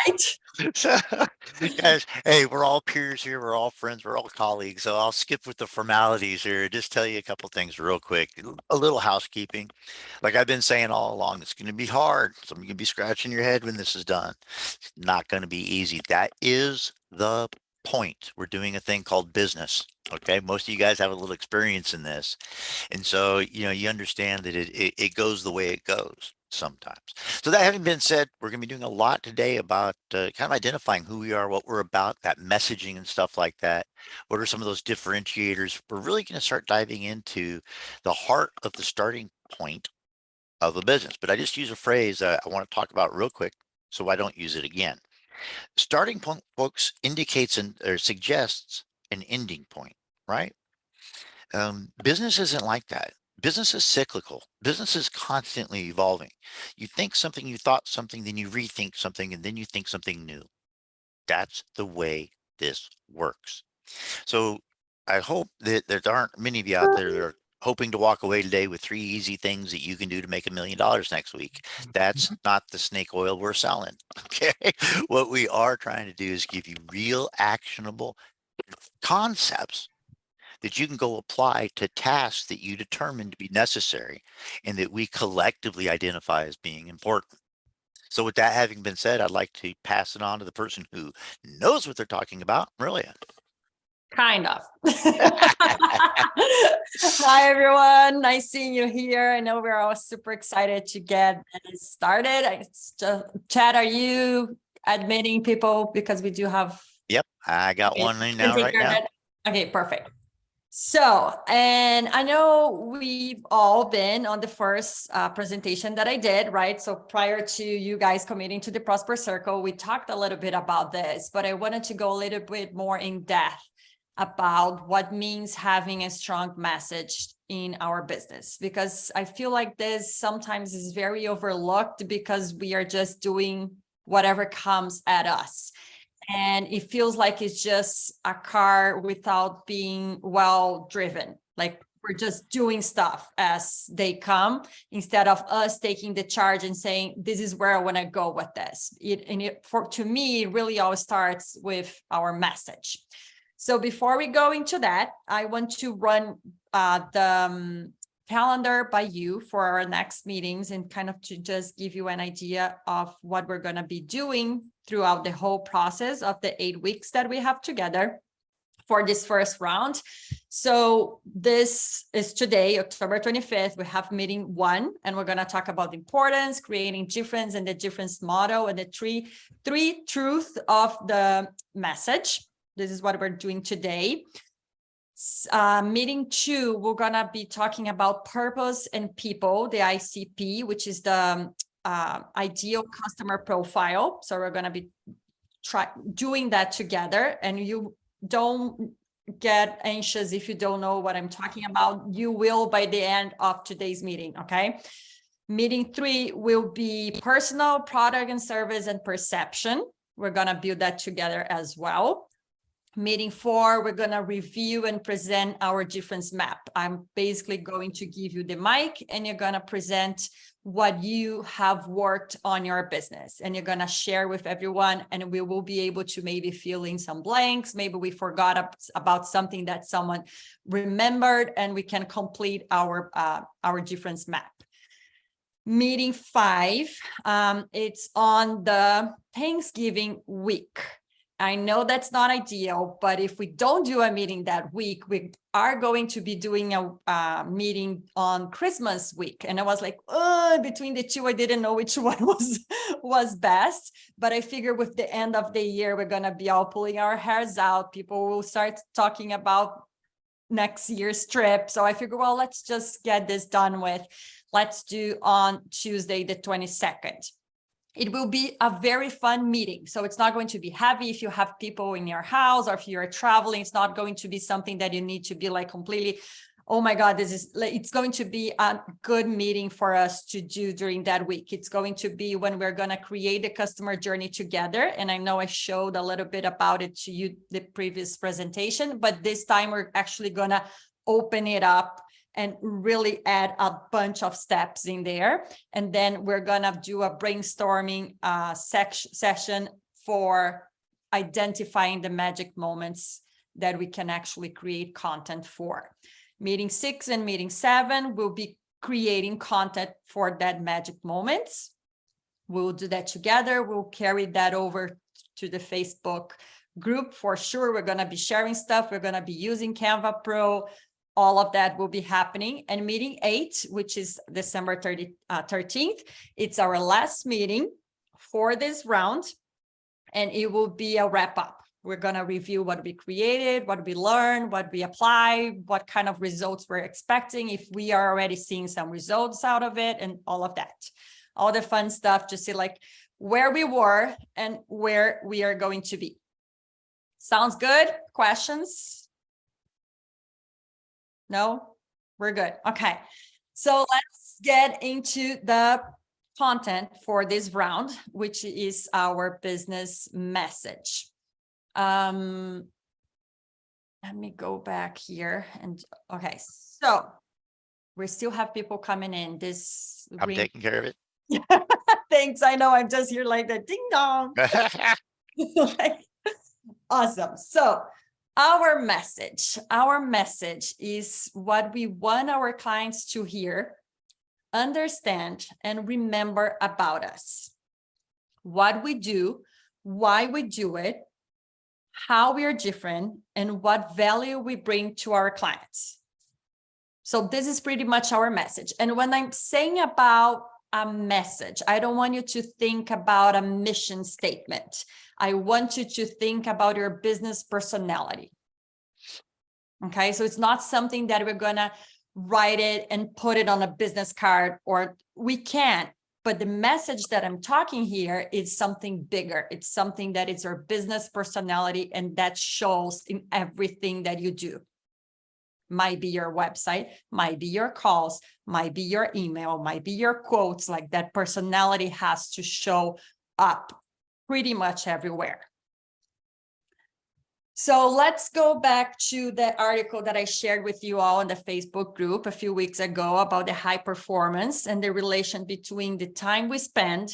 right? So, guys, hey, we're all peers here. We're all friends. We're all colleagues. So I'll skip with the formalities here. Just tell you a couple things real quick. A little housekeeping. Like I've been saying all along, it's going to be hard. Some of you can be scratching your head when this is done. It's not going to be easy. That is the point. We're doing a thing called business. Okay. Most of you guys have a little experience in this. And so, you understand that it goes the way it goes sometimes. So that having been said, we're going to be doing a lot today about kind of identifying who we are, what we're about, that messaging and stuff like that. What are some of those differentiators? We're really going to start diving into the heart of the starting point of a business. But I just use a phrase I want to talk about real quick, so I don't use it again. Starting point, folks, indicates or suggests an ending point, right? Business isn't like that. Business is cyclical. Business is constantly evolving. You think something, you thought something, then you rethink something, and then you think something new. That's the way this works. So I hope that there aren't many of you out there that are hoping to walk away today with 3 easy things that you can do to make $1 million next week. That's not the snake oil we're selling. Okay. What we are trying to do is give you real actionable concepts that you can go apply to tasks that you determine to be necessary and that we collectively identify as being important. So with that having been said, I'd like to pass it on to the person who knows what they're talking about, Maria. Kind of. Hi, everyone. Nice seeing you here. I know we're all super excited to get this started. Chad, are you admitting people? Because we do have. Yep, I got one in now right now. Okay, perfect. So, and I know we've all been on the first presentation that I did, right? So prior to you guys committing to the Prosper Circle, we talked a little bit about this, but I wanted to go a little bit more in depth about what means having a strong message in our business, because I feel like this sometimes is very overlooked because we are just doing whatever comes at us. And it feels like it's just a car without being well driven. Like we're just doing stuff as they come instead of us taking the charge and saying, this is where I want to go with this. To me, it really all starts with our message. So before we go into that, I want to run the calendar by you for our next meetings and kind of to just give you an idea of what we're going to be doing throughout the whole process of the 8 weeks that we have together for this first round. So this is today, October 25th, we have meeting 1, and we're going to talk about the importance, creating difference, and the difference model, and the three truths of the message. This is what we're doing today. Meeting 2, we're gonna be talking about purpose and people, the ICP, which is the ideal customer profile. So we're gonna be doing that together, and you don't get anxious if you don't know what I'm talking about. You will by the end of today's meeting, okay? Meeting 3 will be personal, product and service, and perception. We're gonna build that together as well. Meeting 4, we're going to review and present our difference map. I'm basically going to give you the mic and you're going to present what you have worked on your business, and you're going to share with everyone, and we will be able to maybe fill in some blanks. Maybe we forgot about something that someone remembered, and we can complete our difference map. Meeting 5, it's on the Thanksgiving week. I know that's not ideal, but if we don't do a meeting that week, we are going to be doing a meeting on Christmas week. And I was like, between the two, I didn't know which one was best. But I figure with the end of the year, we're going to be all pulling our hairs out. People will start talking about next year's trip. So I figure, well, let's just get this done with. Let's do on Tuesday, the 22nd. It will be a very fun meeting. So it's not going to be heavy if you have people in your house or if you're traveling. It's not going to be something that you need to be like completely, oh my God, it's going to be a good meeting for us to do during that week. It's going to be when we're going to create the customer journey together. And I know I showed a little bit about it to you the previous presentation, but this time we're actually going to open it up and really add a bunch of steps in there. And then we're gonna do a brainstorming session for identifying the magic moments that we can actually create content for. Meeting 6 and meeting 7 will be creating content for that magic moments. We'll do that together. We'll carry that over to the Facebook group for sure. We're going to be sharing stuff. We're going to be using Canva Pro. All of that will be happening. And meeting 8, which is December 13th, it's our last meeting for this round. And it will be a wrap up. We're going to review what we created, what we learned, what we apply, what kind of results we're expecting, if we are already seeing some results out of it, and all of that. All the fun stuff to see like where we were and where we are going to be. Sounds good? Questions? No? We're good. Okay. So let's get into the content for this round, which is our business message. Let me go back here and okay, so we still have people coming in. This I'm taking care of it. Thanks. I know I'm just here like the ding dong. Awesome. So our message is what we want our clients to hear, understand, and remember about us. What we do, why we do it, how we are different, and what value we bring to our clients. So this is pretty much our message. And when I'm saying about a message, I don't want you to think about a mission statement. I want you to think about your business personality. Okay, so it's not something that we're going to write it and put it on a business card, or we can. But the message that I'm talking here is something bigger. It's something that is your business personality, and that shows in everything that you do. Might be your website, might be your calls, might be your email, might be your quotes. Like that personality has to show up pretty much everywhere. So let's go back to the article that I shared with you all in the Facebook group a few weeks ago about the high performance and the relation between the time we spend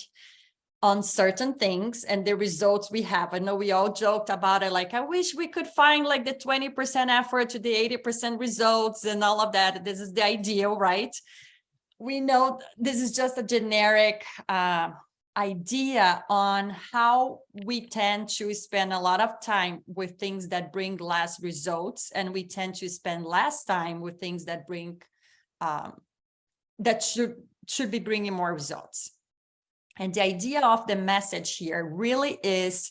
on certain things and the results we have. I know we all joked about it, like, I wish we could find like the 20% effort to the 80% results and all of that. This is the ideal, right? We know this is just a generic idea on how we tend to spend a lot of time with things that bring less results, and we tend to spend less time with things that bring that should be bringing more results. And the idea of the message here really is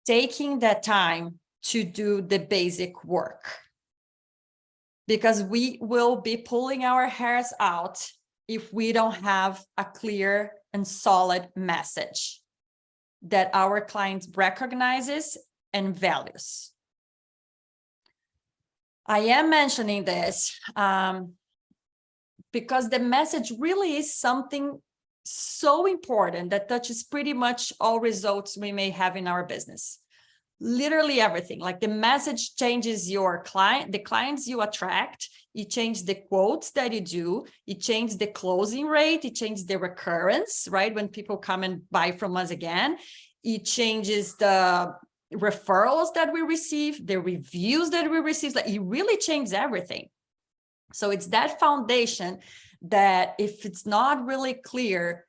taking that time to do the basic work, because we will be pulling our hairs out if we don't have a clear and solid message that our client recognizes and values. I am mentioning this because the message really is something so important that touches pretty much all results we may have in our business. Literally everything. Like the message changes your client, the clients you attract, it changes the quotes that you do, it changes the closing rate, it changes the recurrence, right? When people come and buy from us again, it changes the referrals that we receive, the reviews that we receive. Like it really changes everything. So it's that foundation that if it's not really clear,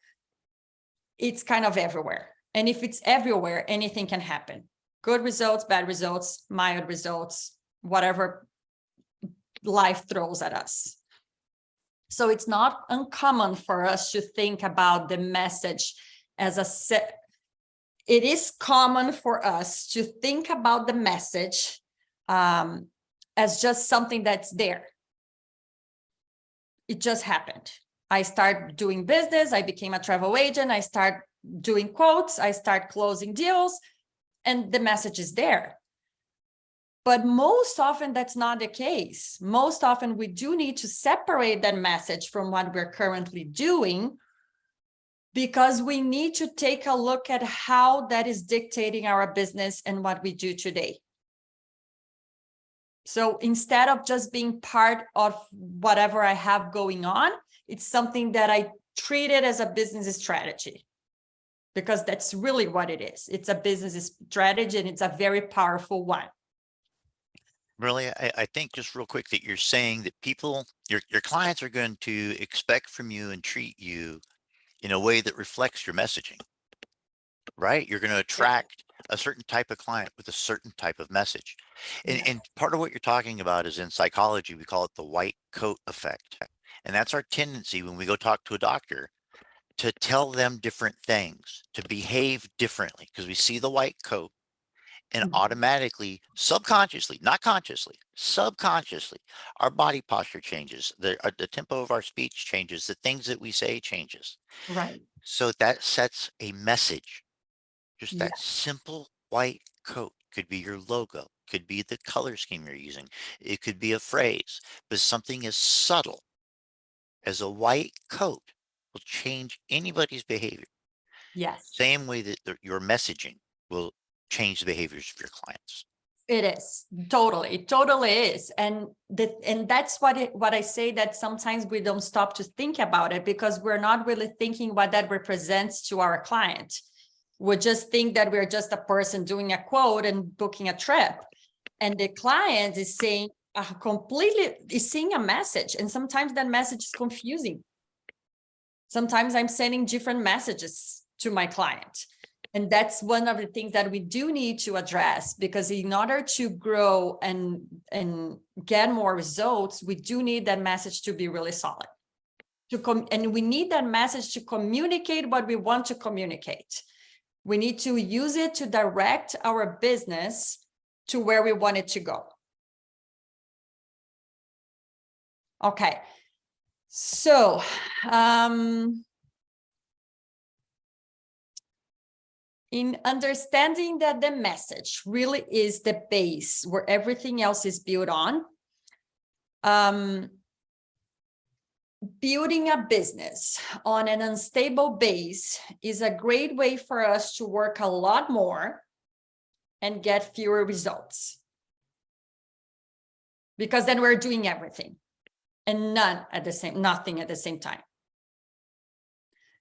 it's kind of everywhere. And if it's everywhere, anything can happen. Good results, bad results, mild results, whatever life throws at us. So it's not uncommon for us to think about the message as a set. It is common for us to think about the message as just something that's there. It just happened. I start doing business. I became a travel agent. I start doing quotes. I start closing deals, and the message is there. But most often that's not the case. Most often we do need to separate that message from what we're currently doing, because we need to take a look at how that is dictating our business and what we do today. So instead of just being part of whatever I have going on, it's something that I treat it as a business strategy. because that's really what it is. It's a business strategy, and it's a very powerful one. Really, I think just real quick that you're saying that people, your clients are going to expect from you and treat you in a way that reflects your messaging, right? You're going to Yeah. attract a certain type of client with a certain type of message. And part of what you're talking about is in psychology, we call it the white coat effect. And that's our tendency when we go talk to a doctor to tell them different things, to behave differently, because we see the white coat and automatically, subconsciously, not consciously, subconsciously, our body posture changes, the tempo of our speech changes, the things that we say changes. Right. So that sets a message. Just Yeah. that simple white coat could be your logo, could be the color scheme you're using. It could be a phrase, but something as subtle as a white coat will change anybody's behavior. Yes. Same way that your messaging will change the behaviors of your clients. It is totally, it totally is. And that's what I say, that sometimes we don't stop to think about it because we're not really thinking what that represents to our client. We just think that we're just a person doing a quote and booking a trip. And the client is saying is seeing a message. And sometimes that message is confusing. Sometimes I'm sending different messages to my client. And that's one of the things that we do need to address, because in order to grow and get more results, we do need that message to be really solid. And we need that message to communicate what we want to communicate. We need to use it to direct our business to where we want it to go. Okay. So, in understanding that the message really is the base where everything else is built on, building a business on an unstable base is a great way for us to work a lot more and get fewer results. Because then we're doing everything and nothing at the same time.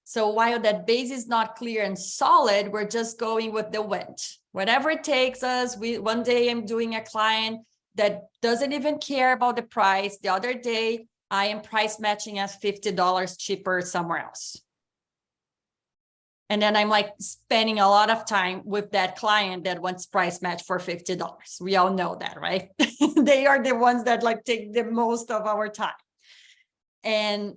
So while that base is not clear and solid, we're just going with the wind. Whatever it takes us. One day I'm doing a client that doesn't even care about the price. The other day I am price matching as $50 cheaper somewhere else. And then I'm like spending a lot of time with that client that wants price match for $50. We all know that, right? They are the ones that like take the most of our time. And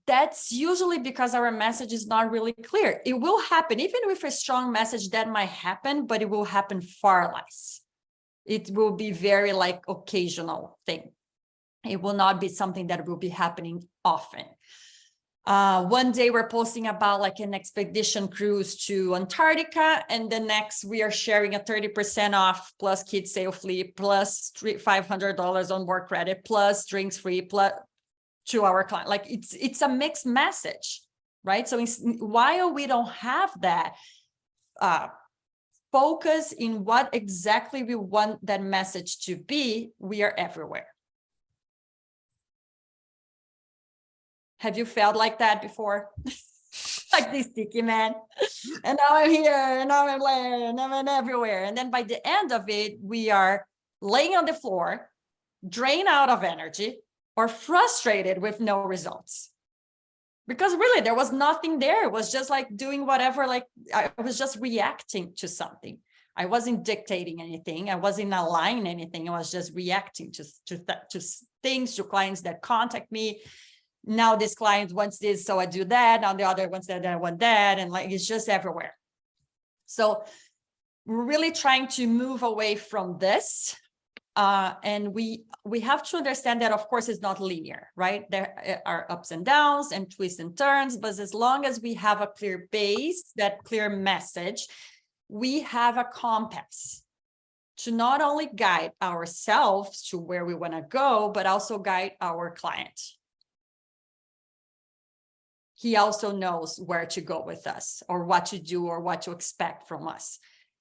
that's usually because our message is not really clear. It will happen, even with a strong message, that might happen, but it will happen far less. It will be very like occasional thing. It will not be something that will be happening often. One day we're posting about like an expedition cruise to Antarctica, and the next we are sharing a 30% off plus kids sail free plus $500 on board credit plus drinks free plus to our client. Like it's a mixed message, right? So while we don't have that focus in what exactly we want that message to be, we are everywhere. Have you felt like that before? Like this sticky man, and now I'm here, and now I'm there, and I'm everywhere. And then by the end of it, we are laying on the floor, drained out of energy, or frustrated with no results. Because really, there was nothing there. It was just like doing whatever, like I was just reacting to something. I wasn't dictating anything. I wasn't aligning anything. I was just reacting to things, to clients that contact me. Now this client wants this, so I do that. Now the other wants that, I want that. And like, it's just everywhere. So we're really trying to move away from this. And we have to understand that, of course, it's not linear, right? There are ups and downs and twists and turns, but as long as we have a clear base, that clear message, we have a compass to not only guide ourselves to where we want to go, but also guide our client. He also knows where to go with us, or what to do, or what to expect from us.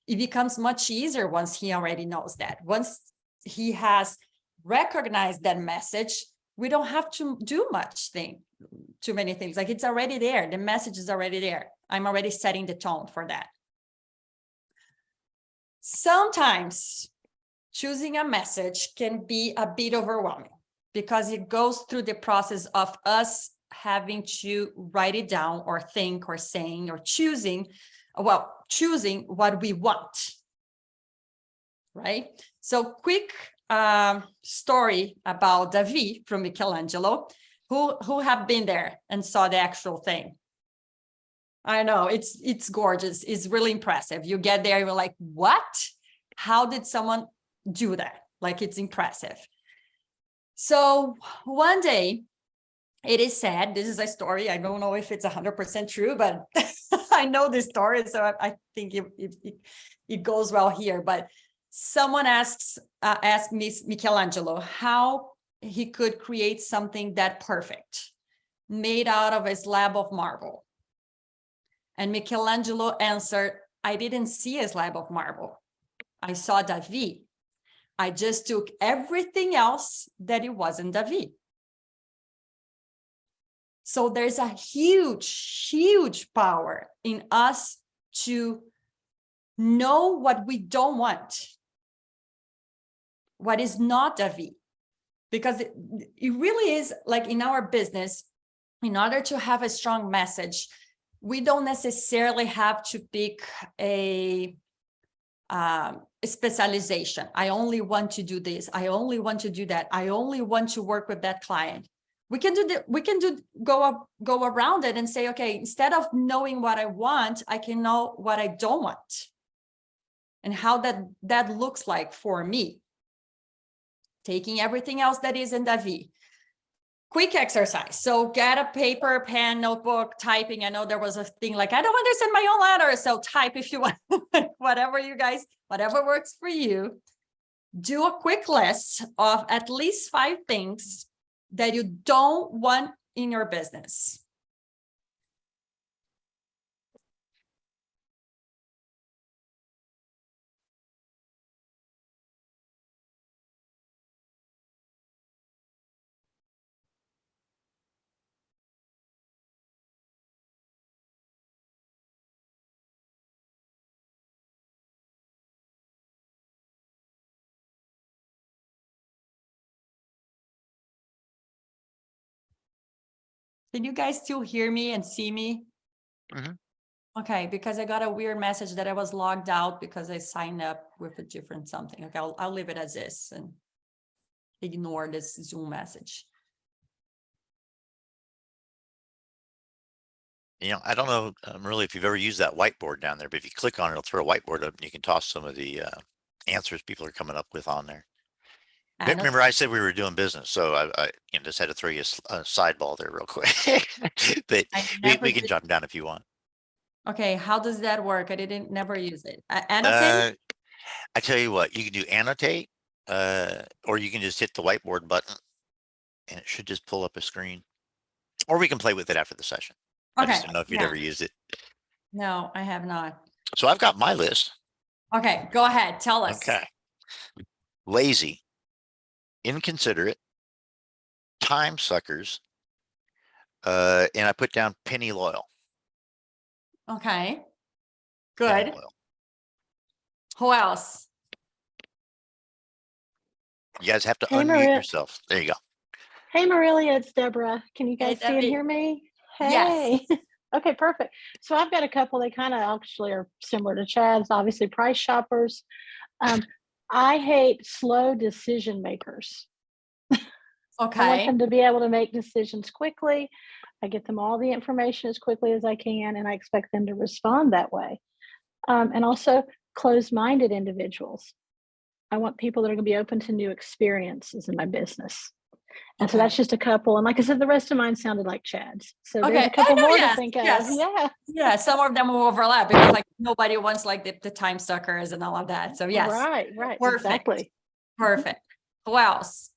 It becomes much easier once he already knows that. Once he has recognized that message, we don't have to do too many things. Like, it's already there. The message is already there. I'm already setting the tone for that. Sometimes choosing a message can be a bit overwhelming because it goes through the process of us having to write it down or think or saying or choosing what we want, right? So quick story about Davi from Michelangelo, who have been there and saw the actual thing. I know, it's gorgeous. It's really impressive. You get there, you're like, what? How did someone do that? Like, it's impressive. So one day, it is said, this is a story, I don't know if it's 100% true, but I know this story, so I think it goes well here. But someone asked Michelangelo how he could create something that perfect, made out of a slab of marble. And Michelangelo answered, I didn't see a slab of marble. I saw Davi. I just took everything else that it wasn't Davi. So there's a huge, huge power in us to know what we don't want, what is not Davi. Because it really is like in our business, in order to have a strong message, we don't necessarily have to pick a specialization. I only want to do this. I only want to do that. I only want to work with that client. We can go around it and say, okay, instead of knowing what I want, I can know what I don't want and how that looks like for me. Taking everything else that is in Davi. Quick exercise. So get a paper, pen, notebook, typing. I know there was a thing like, I don't understand my own letters. So type if you want, whatever works for you. Do a quick list of at least 5 things that you don't want in your business. Can you guys still hear me and see me? Mhm. Okay, because I got a weird message that I was logged out because I signed up with a different something. Okay, I'll leave it as this and ignore this Zoom message. You know, I don't know really if you've ever used that whiteboard down there, but if you click on it, it'll throw a whiteboard up and you can toss some of the answers people are coming up with on there. Remember, I said we were doing business, so I just had to throw you a sideball there real quick. But we can jot them down if you want. Okay, how does that work? I never use it. Annotate? I tell you what, you can do annotate, or you can just hit the whiteboard button and it should just pull up a screen. Or we can play with it after the session. I just Okay, don't know if you'd ever used it. no, I have not. So I've got my list. Okay, go ahead, tell us. Okay. Lazy, inconsiderate, time suckers, and I put down penny loyal. Okay, Penny good. loyal. Who else? You guys have to Hey, unmute Maria. yourself. There you go. Hey, Marilia, it's Deborah. Can you Hey, guys see and Debbie. hear me? Yes. Hey. Okay, perfect. So I've got a couple. They kind of actually are similar to Chad's, obviously price shoppers. I hate slow decision makers. I want Okay, them to be able to make decisions quickly. I get them all the information as quickly as I can, and I expect them to respond that way. And also closed-minded individuals. I want people that are going to be open to new experiences in my business. And so Okay. that's just a couple. And like I said, the rest of mine sounded like Chad's. So there's Okay, a couple I know, more yes, to think of. yes. Yeah. Yeah, some of them will overlap because like nobody wants like the time suckers and all of that. So yes. Right, Perfect. exactly. Perfect. Who else?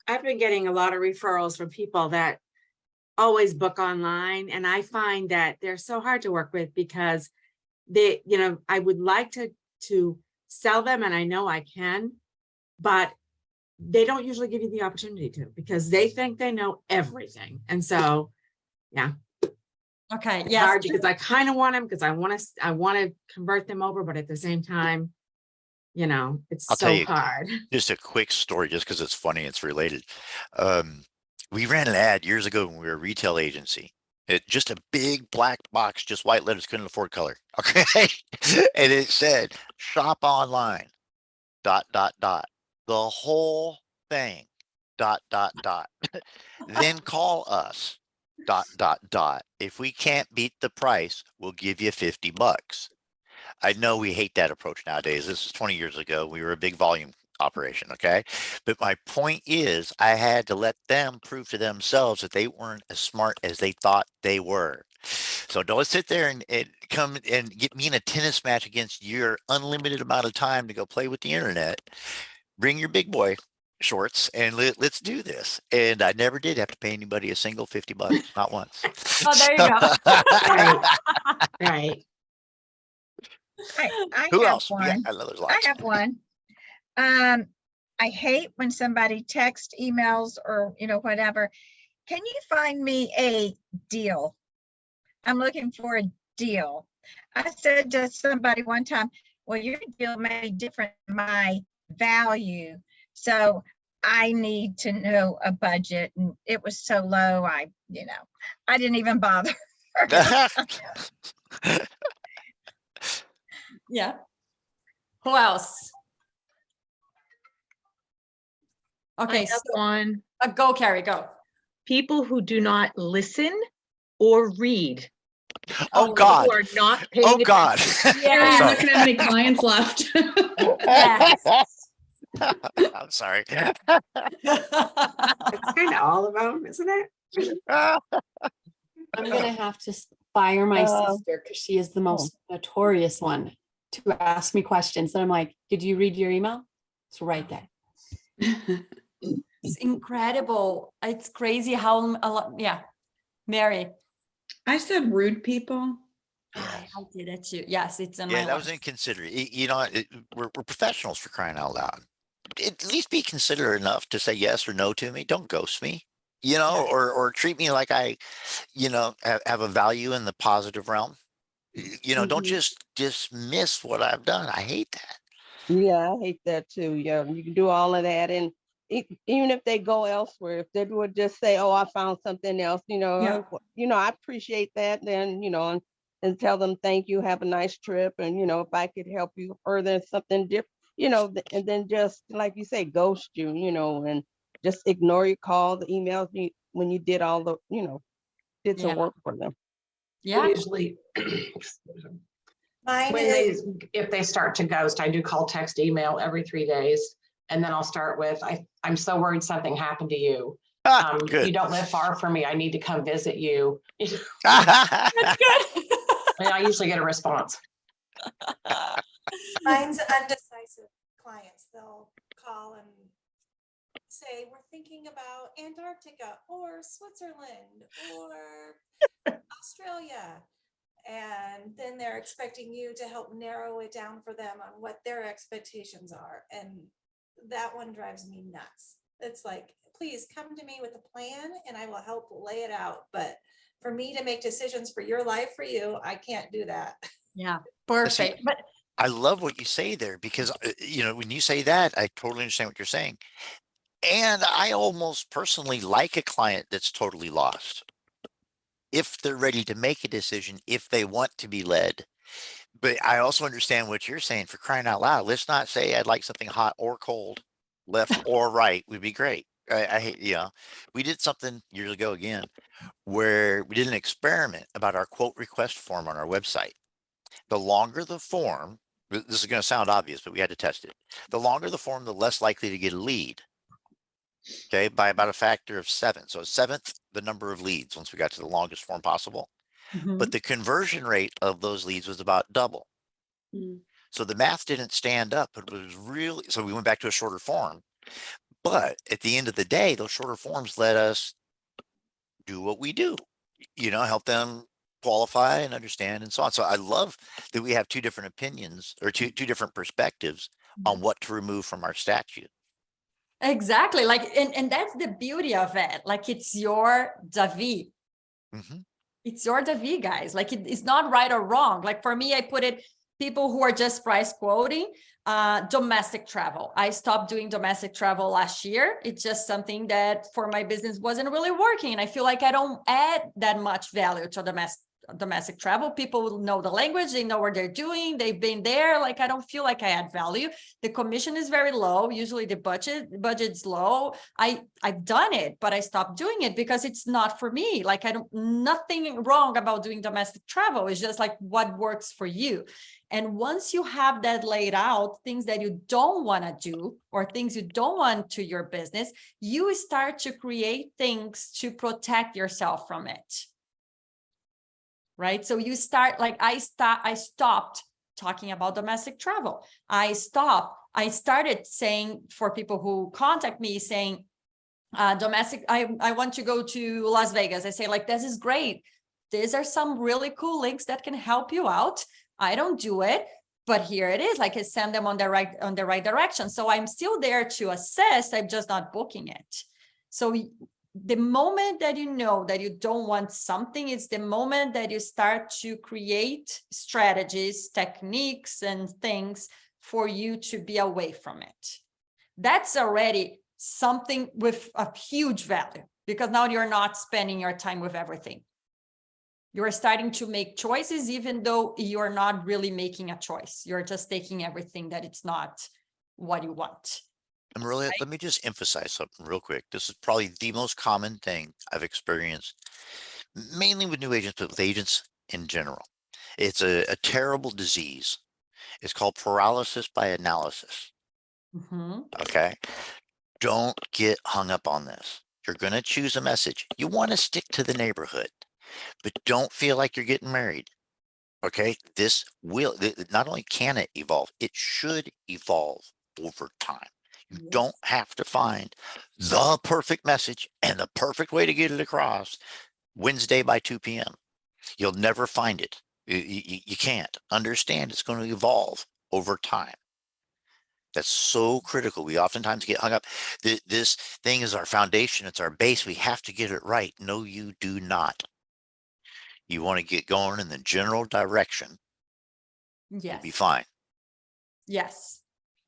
I've been getting a lot of referrals from people that always book online. And I find that they're so hard to work with because they, I would like to sell them, and I know I can, but they don't usually give you the opportunity to because they think they know everything. And so, yeah. Okay, It's yes. hard because I kind of want them because I want to convert them over, but at the same time, you know, it's I'll tell so you hard. just a quick story, just because it's funny, it's related. We ran an ad years ago when we were a retail agency. Just a big black box, just white letters, couldn't afford color. Okay. And it said, shop online, ... The whole thing, ... Then call us, ... If we can't beat the price, we'll give you $50. I know we hate that approach nowadays. This is 20 years ago. We were a big volume operation. Okay. But my point is, I had to let them prove to themselves that they weren't as smart as they thought they were. So don't sit there and come and get me in a tennis match against your unlimited amount of time to go play with the internet. Bring your big boy shorts and let's do this. And I never did have to pay anybody a single $50, not once. Oh, there you go. Right. Right. I Who have else? Yeah, one. I know there's I lots. have one. I hate when somebody texts, emails, or whatever. Can you find me a deal? I'm looking for a deal. I said to somebody one time, well, your deal may be different than my value. So I need to know a budget. And it was so low, I didn't even bother. Yeah. Who else? Okay, I have one. go, Carrie, go. People who do not listen or read. Oh Who God. are not paying Oh attention. God. Carrie, you're Yeah. not gonna have any clients left. Yes. I'm sorry. It's kind of all of them, isn't it? I'm gonna have to fire my sister because she is the most notorious one to ask me questions. And I'm like, did you read your email? It's right there. It's incredible. It's crazy how a lot. Yeah. Mary. I said rude people. I did it too. Yes, it's on Yeah, my that was list. inconsiderate. We're professionals, for crying out loud. At least be considerate enough to say yes or no to me. Don't ghost me, or treat me like I, have a value in the positive realm. Don't just dismiss what I've done. I hate that. Yeah, I hate that too. Yeah, you can do all of that, and even if they go elsewhere, if they would just say, "Oh, I found something else," Yeah. I appreciate that. Then and tell them thank you, have a nice trip, and if I could help you further something different, and then just like you say, ghost you, and just ignore your call, the emails when you did all the, did some Yeah. work for them. Yeah. Usually, Mine when is, if they start to ghost, I do call, text, email every 3 days. And then I'll start with, I'm so worried something happened to you. You Good. don't live far from me. I need to come visit you. That's good. And I usually get a response. mine's undecisive clients. They'll call and say, we're thinking about Antarctica or Switzerland or Australia. And then they're expecting you to help narrow it down for them on what their expectations are. And that one drives me nuts. It's like, please come to me with a plan and I will help lay it out. But for me to make decisions for your life, for you, I can't do that. Yeah. Perfect. But I love what you say there because, when you say that, I totally understand what you're saying. And I almost personally like a client that's totally lost. If they're ready to make a decision, if they want to be led. But I also understand what you're saying, for crying out loud. Let's not say I'd like something hot or cold, left or right would be great. I hate, we did something years ago again where we did an experiment about our quote request form on our website. The longer the form, this is going to sound obvious, but we had to test it. The longer the form, the less likely to get a lead. Okay, by about a factor of 7. So a seventh the number of leads once we got to the longest form possible. But the conversion rate of those leads was about double. So the math didn't stand up. It was really, so we went back to a shorter form. But at the end of the day, those shorter forms let us do what we do, help them qualify and understand and so on. So I love that we have two different opinions or two different perspectives on what to remove from our statute. exactly. Like, and that's the beauty of it. Like, it's your Davi. It's your DV, guys. Like it's not right or wrong. Like for me, I put it people who are just price quoting, domestic travel. I stopped doing domestic travel last year. It's just something that for my business wasn't really working. And I feel like I don't add that much value to domestic travel. People know the language, they know what they're doing, they've been there. Like I don't feel like I add value. The commission is very low. Usually the budget's low. I've done it, but I stopped doing it because it's not for me. Like nothing wrong about doing domestic travel. It's just like what works for you. And once you have that laid out, things that you don't want to do or things you don't want to your business, you start to create things to protect yourself from it. Right? So you start like I stopped talking about domestic travel. I started saying for people who contact me saying, domestic, I want to go to Las Vegas. I say like, this is great. These are some really cool links that can help you out. I don't do it, but here it is. Like I send them on the right direction. So I'm still there to assist. I'm just not booking it. So the moment that you know that you don't want something, it's the moment that you start to create strategies, techniques, and things for you to be away from it. That's already something with a huge value because now you're not spending your time with everything. You're starting to make choices, even though you're not really making a choice. You're just taking everything that it's not what you want. And really, let me just emphasize something real quick. This is probably the most common thing I've experienced, mainly with new agents, but with agents in general. It's a terrible disease. It's called paralysis by analysis. Mm-hmm. Okay. Don't get hung up on this. You're going to choose a message. You want to stick to the neighborhood, but don't feel like you're getting married. Okay. This will, not only can it evolve, it should evolve over time. You don't have to find the perfect message and the perfect way to get it across Wednesday by 2 p.m. You'll never find it. You can't. Understand it's going to evolve over time. That's so critical. We oftentimes get hung up. This thing is our foundation. It's our base. We have to get it right. No, you do not. You want to get going in the general direction. Yes. You'll be fine. Yes,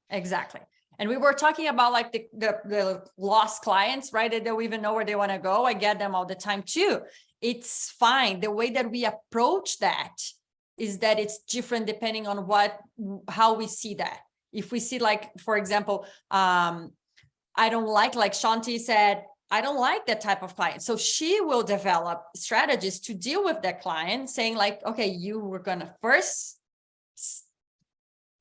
exactly. And we were talking about like the lost clients, right? They don't even know where they want to go. I get them all the time too. It's fine. The way that we approach that is that it's different depending on how we see that. If we see like, for example, I don't like Shanti said, I don't like that type of client. So she will develop strategies to deal with that client saying like, okay, you were going to first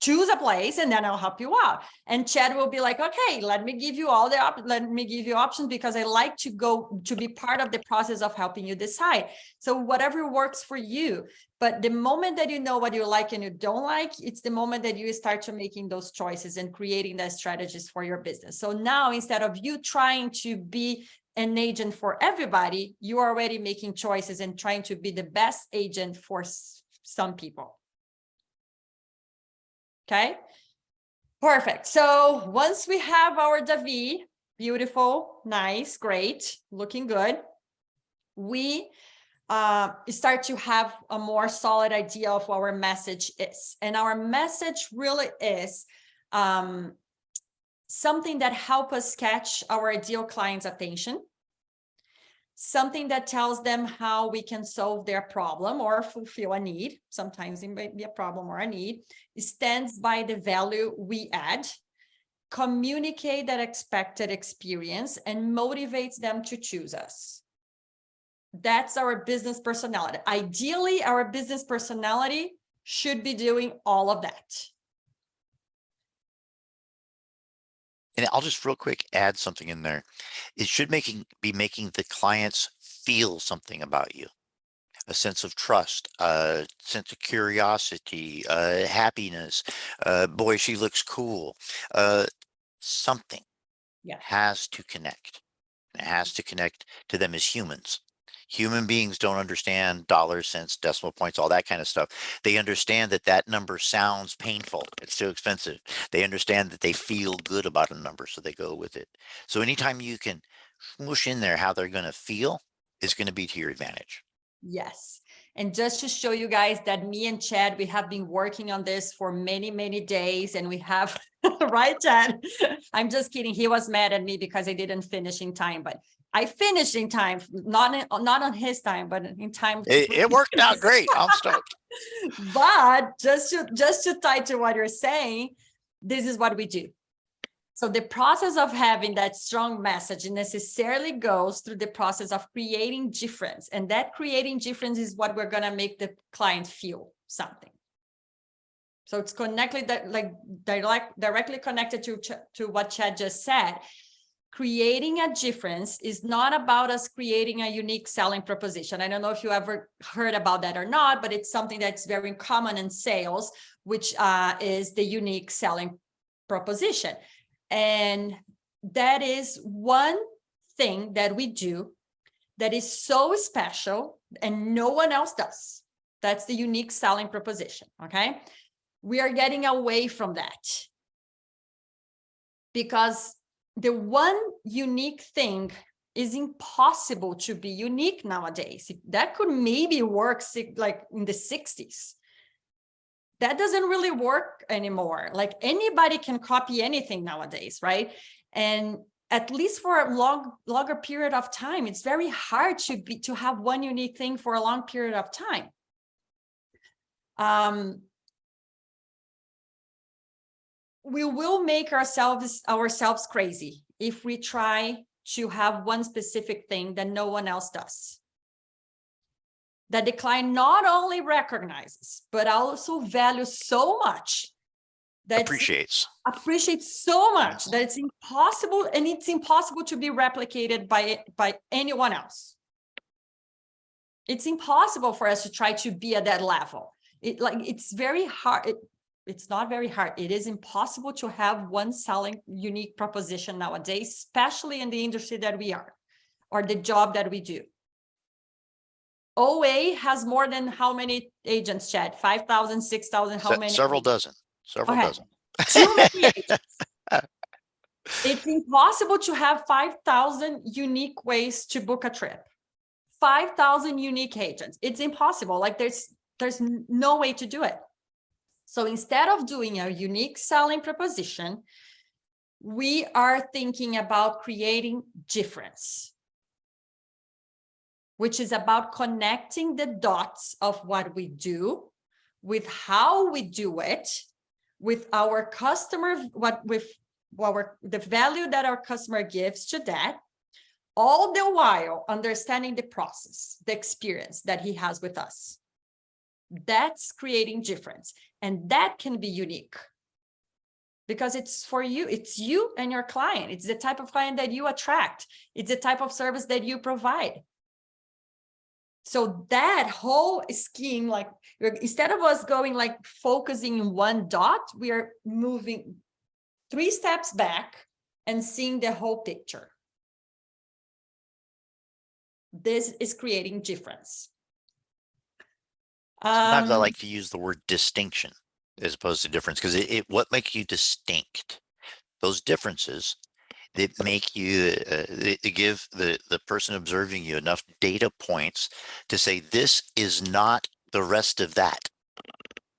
choose a place and then I'll help you out. And Chad will be like, okay, let me give you options because I like to be part of the process of helping you decide. So whatever works for you. But the moment that you know what you like and you don't like, it's the moment that you start to making those choices and creating the strategies for your business. So now instead of you trying to be an agent for everybody, you're already making choices and trying to be the best agent for some people. Okay, perfect. So once we have our DAVI, beautiful, nice, great, looking good, we start to have a more solid idea of what our message is. And our message really is something that helps us catch our ideal client's attention, something that tells them how we can solve their problem or fulfill a need. Sometimes it might be a problem or a need. It stands by the value we add, communicate that expected experience, and motivates them to choose us. That's our business personality. Ideally, our business personality should be doing all of that. And I'll just real quick add something in there. It should be making the clients feel something about you. A sense of trust, a sense of curiosity, happiness. Boy, she looks cool. Something has to connect. It has to connect to them as humans. Human beings don't understand dollars, cents, decimal points, all that kind of stuff. They understand that that number sounds painful. It's too expensive. They understand that they feel good about a number, so they go with it. So anytime you can smush in there how they're going to feel is going to be to your advantage. Yes. And just to show you guys that me and Chad, we have been working on this for many, many days, and we have, right, Chad? I'm just kidding. He was mad at me because I didn't finish in time, but I finished in time, not on his time, but in time. It worked out great. I'm stoked. But just to tie to what you're saying, this is what we do. So the process of having that strong message necessarily goes through the process of creating difference. And that creating difference is what we're going to make the client feel something. So it's connected, that like directly connected to what Chad just said. Creating a difference is not about us creating a unique selling proposition. I don't know if you ever heard about that or not, but it's something that's very common in sales, which is the unique selling proposition. And that is one thing that we do that is so special and no one else does. That's the unique selling proposition, okay? We are getting away from that because the one unique thing is impossible to be unique nowadays. That could maybe work like in the 60s. That doesn't really work anymore. Like anybody can copy anything nowadays, right? And at least for a longer period of time, it's very hard to have one unique thing for a long period of time. We will make ourselves crazy if we try to have one specific thing that no one else does. That the client not only recognizes, but also values so much. That appreciates so much that it's impossible, and it's impossible to be replicated by anyone else. It's impossible for us to try to be at that level. It's very hard. It's not very hard. It is impossible to have one selling unique proposition nowadays, especially in the industry that we are, or the job that we do. OA has more than how many agents, Chad? 5,000, 6,000, how many? Several dozen. Several dozen. Too many agents. It's impossible to have 5,000 unique ways to book a trip. 5,000 unique agents. It's impossible. Like there's no way to do it. So instead of doing a unique selling proposition, we are thinking about creating difference, which is about connecting the dots of what we do with how we do it, with our customer, the value that our customer gives to that, all the while understanding the process, the experience that he has with us. That's creating difference. And that can be unique because it's for you. It's you and your client. It's the type of client that you attract. It's the type of service that you provide. So that whole scheme, like instead of us going like focusing in one dot, we are moving 3 steps back and seeing the whole picture. This is creating difference. Sometimes I like to use the word distinction as opposed to difference, because what makes you distinct? Those differences that make you they give the person observing you enough data points to say this is not the rest of that.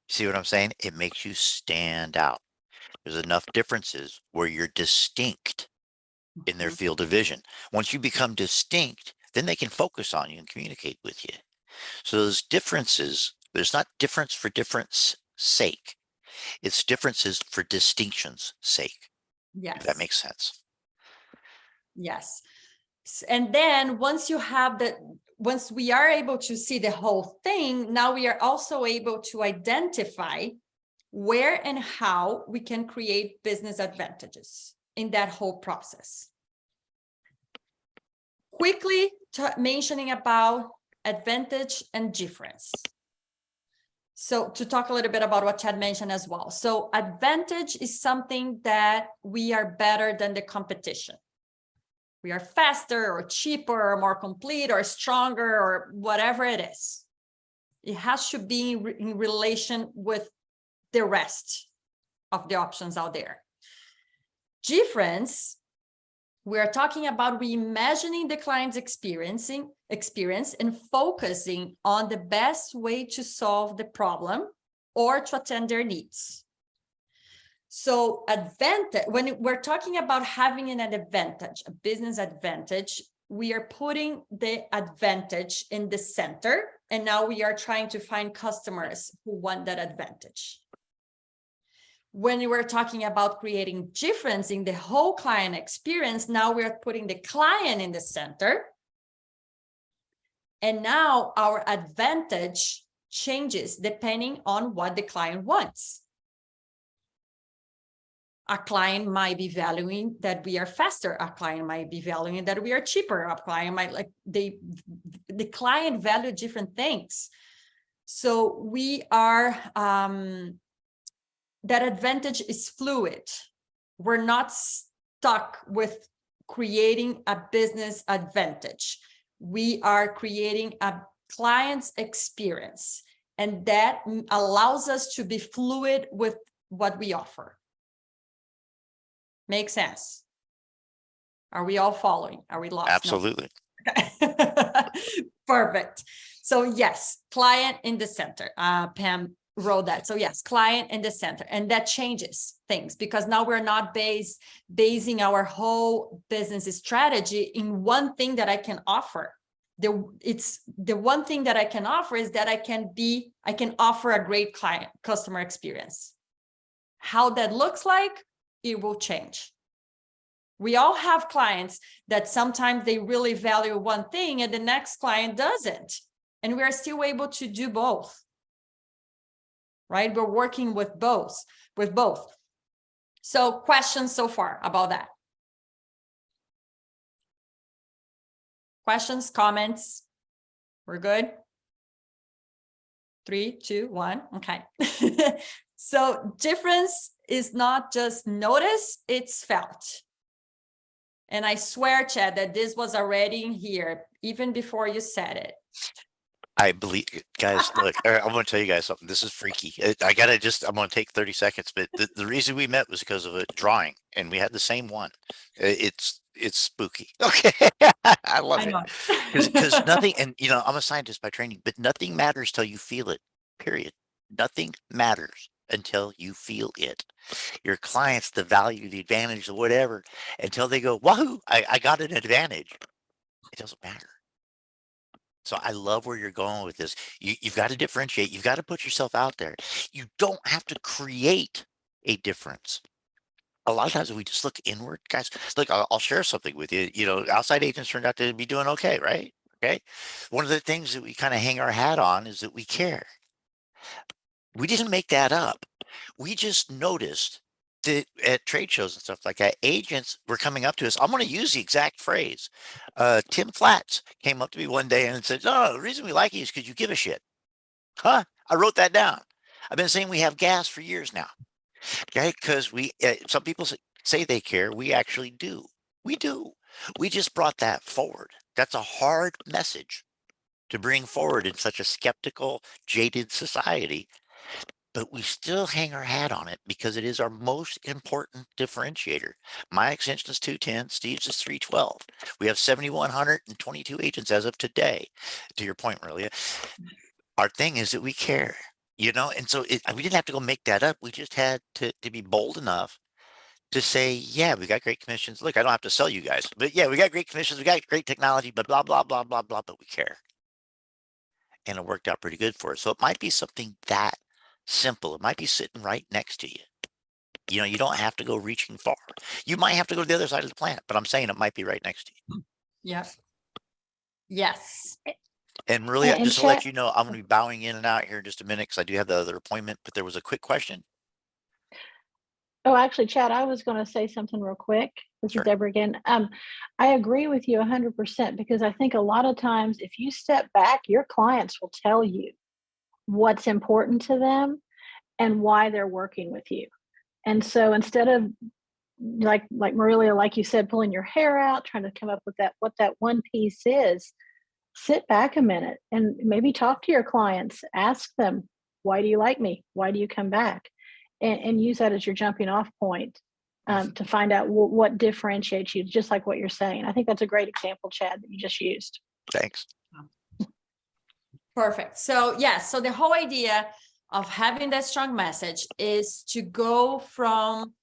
See what I'm saying? It makes you stand out. There's enough differences where you're distinct in their field of vision. Once you become distinct, then they can focus on you and communicate with you. So those differences, there's not difference for difference sake. It's differences for distinction's sake. Yes. If that makes sense. Yes. And then once we are able to see the whole thing, now we are also able to identify where and how we can create business advantages in that whole process. Quickly mentioning about advantage and difference. So to talk a little bit about what Chad mentioned as well. So advantage is something that we are better than the competition. We are faster or cheaper or more complete or stronger or whatever it is. It has to be in relation with the rest of the options out there. Difference We are talking about reimagining the client's experience and focusing on the best way to solve the problem or to attend their needs. So advantage, when we're talking about having an advantage, a business advantage, we are putting the advantage in the center, and now we are trying to find customers who want that advantage. When we're talking about creating difference in the whole client experience, now we're putting the client in the center. And now our advantage changes depending on what the client wants. A client might be valuing that we are faster. A client might be valuing that we are cheaper. A client might the client value different things. So we are, that advantage is fluid. We're not stuck with creating a business advantage. We are creating a client's experience, and that allows us to be fluid with what we offer. Make sense? Are we all following? Are we lost? No. Absolutely. Okay. Perfect. So yes, client in the center. Pam wrote that. So yes, client in the center, and that changes things because now we're not basing our whole business strategy in one thing that I can offer. The one thing that I can offer is that I can offer a great customer experience. How that looks like, it will change. We all have clients that sometimes they really value one thing and the next client doesn't, and we are still able to do both. Right? We're working with both. So questions so far about that? Questions, comments? We're good? 3, 2, 1. Okay. So difference is not just noticed, it's felt. And I swear, Chad, that this was already in here even before you said it. I believe, guys, look, I'm going to tell you guys something. This is freaky. I'm going to take 30 seconds, but the reason we met was because of a drawing, and we had the same one. It's spooky. Okay. I love it. Because nothing, and I'm a scientist by training, but nothing matters till you feel it, period. Nothing matters until you feel it. Your clients, the value, the advantage, the whatever, until they go, wahoo, I got an advantage. It doesn't matter. So I love where you're going with this. You've got to differentiate. You've got to put yourself out there. You don't have to create a difference. A lot of times we just look inward, guys. Look, I'll share something with you. Outside agents turned out to be doing okay, right? Okay. One of the things that we kind of hang our hat on is that we care. We didn't make that up. We just noticed that at trade shows and stuff like that, agents were coming up to us. I'm going to use the exact phrase. Tim Flatts came up to me one day and said, "No, the reason we like you is because you give a shit." Huh? I wrote that down. I've been saying we have gas for years now. Okay, because some people say they care. We actually do. We do. We just brought that forward. That's a hard message to bring forward in such a skeptical, jaded society. But we still hang our hat on it because it is our most important differentiator. My extension is 210, Steve's is 312. We have 7,122 agents as of today. To your point, Maria, our thing is that we care, and so we didn't have to go make that up. We just had to be bold enough to say, yeah, we got great commissions. Look, I don't have to sell you guys, but yeah, we got great commissions. We got great technology, but blah, blah, blah, blah, blah, but we care. And it worked out pretty good for us. So it might be something that simple. It might be sitting right next to you. You don't have to go reaching far. You might have to go to the other side of the planet, but I'm saying it might be right next to you. Yeah. Yes. And really, And just to let you know, I'm going to be bowing in and out here in just a minute because I do have the other appointment, but there was a quick question. Oh, actually, Chad, I was going to say something real quick. This Sure. is Deborah again. I agree with you 100% because I think a lot of times if you step back, your clients will tell you what's important to them and why they're working with you. And so instead of like Marilia, like you said, pulling your hair out, trying to come up with what that one piece is, sit back a minute and maybe talk to your clients. Ask them, why do you like me? Why do you come back? And use that as your jumping off point to find out what differentiates you, just like what you're saying. I think that's a great example, Chad, that you just used. Thanks. Perfect. So yes, so the whole idea of having that strong message is to go from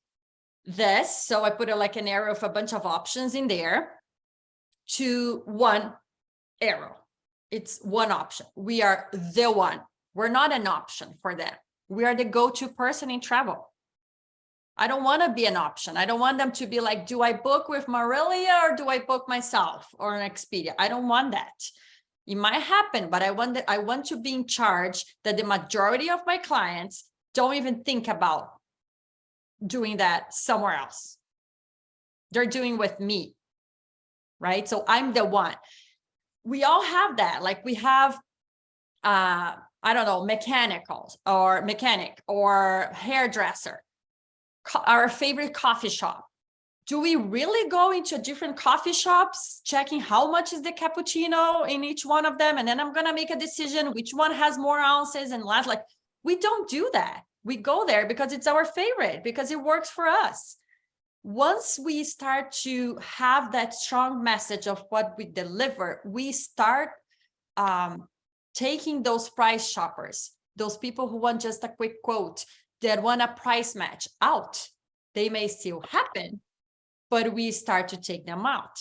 this. So I put like an arrow of a bunch of options in there to one arrow. It's one option. We are the one. We're not an option for them. We are the go-to person in travel. I don't want to be an option. I don't want them to be like, do I book with Marilia or do I book myself or an Expedia? I don't want that. It might happen, but I want to be in charge that the majority of my clients don't even think about doing that somewhere else. They're doing with me, right? So I'm the one. We all have that. Like we have, I don't know, mechanic or hairdresser, our favorite coffee shop. Do we really go into different coffee shops, checking how much is the cappuccino in each one of them? And then I'm going to make a decision which one has more ounces and less. Like, we don't do that. We go there because it's our favorite, because it works for us. Once we start to have that strong message of what we deliver, we start taking those price shoppers, those people who want just a quick quote, that want a price match out. They may still happen, but we start to take them out,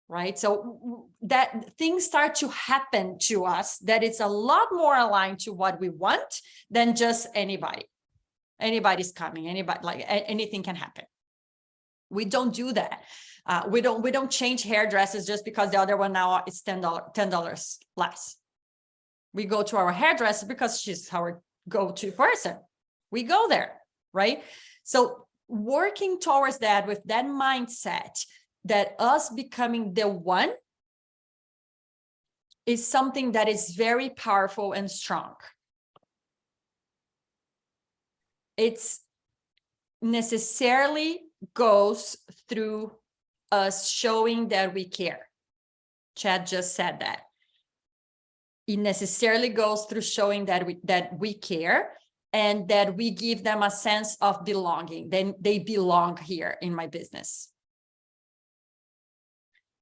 right? So that things start to happen to us that it's a lot more aligned to what we want than just anybody. Anybody's coming, anybody, like anything can happen. We don't do that. We don't change hairdressers just because the other one now is $10 less. We go to our hairdresser because she's our go-to person. We go there, right? So working towards that with that mindset that us becoming the one is something that is very powerful and strong. It's necessarily goes through us showing that we care. Chad just said that. It necessarily goes through showing that we care and that we give them a sense of belonging. Then they belong here in my business.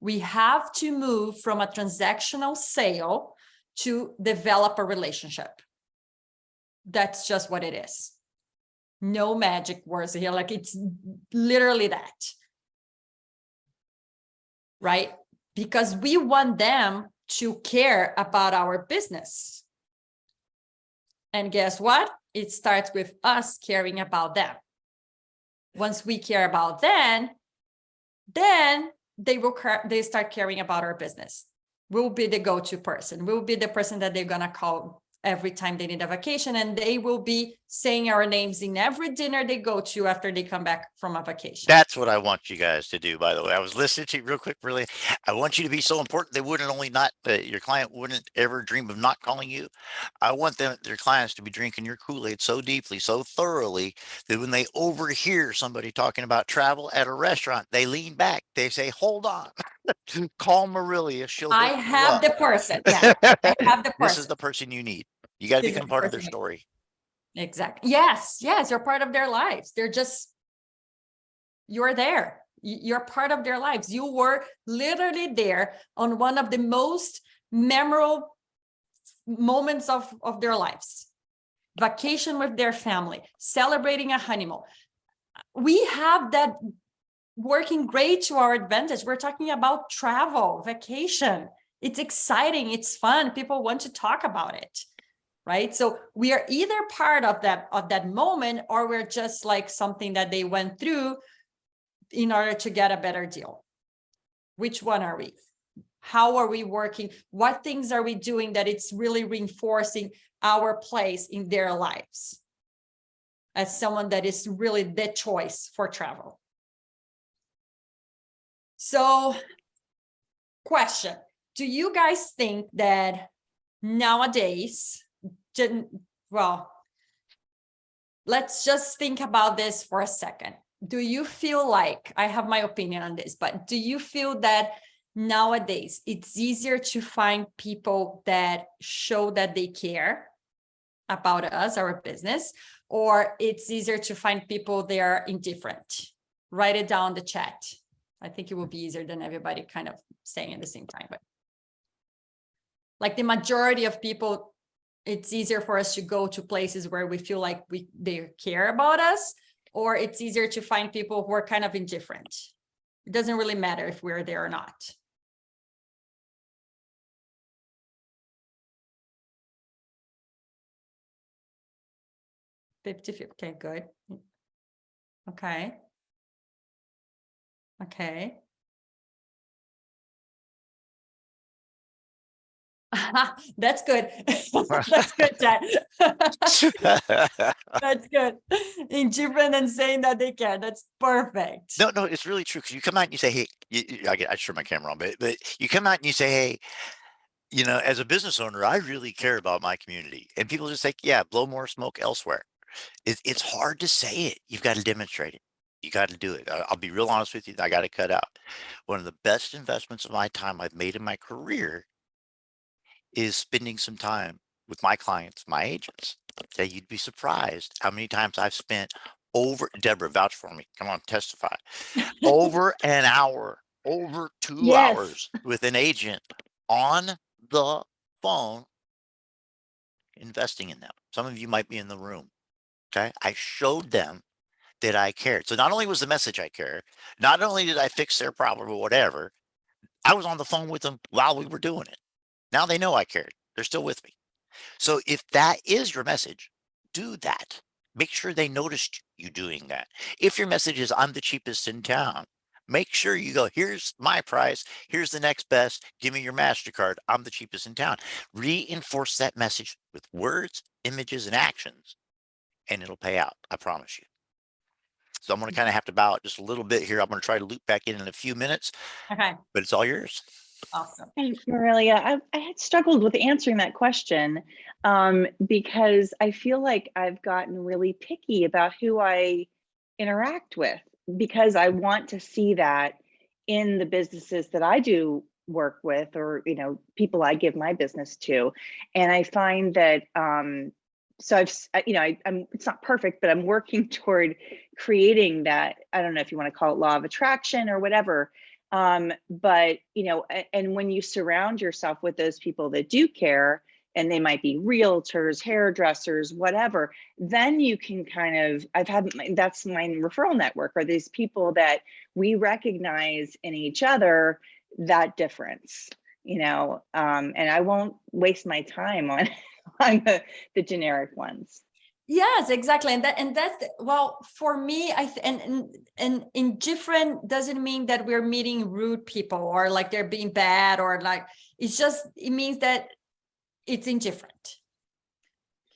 We have to move from a transactional sale to develop a relationship. That's just what it is. No magic words here. Like it's literally that. Right? Because we want them to care about our business. And guess what? It starts with us caring about them. Once we care about them, then they start caring about our business. We'll be the go-to person. We'll be the person that they're gonna call every time they need a vacation, and they will be saying our names in every dinner they go to after they come back from a vacation. That's what I want you guys to do, by the way. I was listening to you real quick, really. I want you to be so important. They wouldn't only not, your client wouldn't ever dream of not calling you. I want their clients to be drinking your Kool-Aid so deeply, so thoroughly that when they overhear somebody talking about travel at a restaurant, they lean back. They say, hold on, call Marilia. I have the person. Yeah, I have the person. This is the person you need. You got to become part of their story. Exactly. Yes. You're part of their lives. You're there. You're part of their lives. You were literally there on one of the most memorable moments of their lives. Vacation with their family, celebrating a honeymoon. We have that working great to our advantage. We're talking about travel, vacation. It's exciting. It's fun. People want to talk about it. Right? So we are either part of that moment, or we're just like something that they went through in order to get a better deal. Which one are we? How are we working? What things are we doing that it's really reinforcing our place in their lives as someone that is really the choice for travel? So, question, do you guys think that nowadays, well, let's just think about this for a second. Do you feel like, I have my opinion on this, but do you feel that nowadays it's easier to find people that show that they care about us, our business, or it's easier to find people that are indifferent? Write it down in the chat. I think it will be easier than everybody kind of saying at the same time, but like the majority of people, it's easier for us to go to places where we feel like they care about us, or it's easier to find people who are kind of indifferent. It doesn't really matter if we're there or not. 50-50. Okay, good. Okay. Okay. That's good. That's good, Chad. That's good. Indifferent and saying that they care. That's perfect. No, it's really true. Cause you come out and you say, hey, I turn my camera on, but you come out and you say, hey, you know, as a business owner, I really care about my community. And people just say, yeah, blow more smoke elsewhere. It's hard to say it. You've got to demonstrate it. You got to do it. I'll be real honest with you. I got to cut out. One of the best investments of my time I've made in my career is spending some time with my clients, my agents. Okay, you'd be surprised how many times I've spent over, Deborah, vouch for me. Come on, testify. Over an hour, over 2 Yes. hours with an agent on the phone, investing in them. Some of you might be in the room. Okay, I showed them that I cared. So not only was the message I care, not only did I fix their problem or whatever, I was on the phone with them while we were doing it. Now they know I cared. They're still with me. So if that is your message, do that. Make sure they noticed you doing that. If your message is I'm the cheapest in town, make sure you go, here's my price, here's the next best, give me your MasterCard, I'm the cheapest in town. Reinforce that message with words, images, and actions, and it'll pay out, I promise you. So I'm going to kind of have to bow out just a little bit here. I'm going to try to loop back in a few minutes, Okay, but it's all yours. awesome. Hey, Marilia, I had struggled with answering that question because I feel like I've gotten really picky about who I interact with because I want to see that in the businesses that I do work with, or, you know, people I give my business to. And I find that, so I'm, it's not perfect, but I'm working toward creating that. I don't know if you want to call it law of attraction or whatever. But, you know, and when you surround yourself with those people that do care, and they might be realtors, hairdressers, whatever, then you can kind of, that's my referral network, are these people that we recognize in each other, that difference, you know, and I won't waste my time on, on the generic ones. Yes, exactly. And that's, well, for me, and indifferent doesn't mean that we're meeting rude people or like they're being bad, or like, it's just, it means that it's indifferent.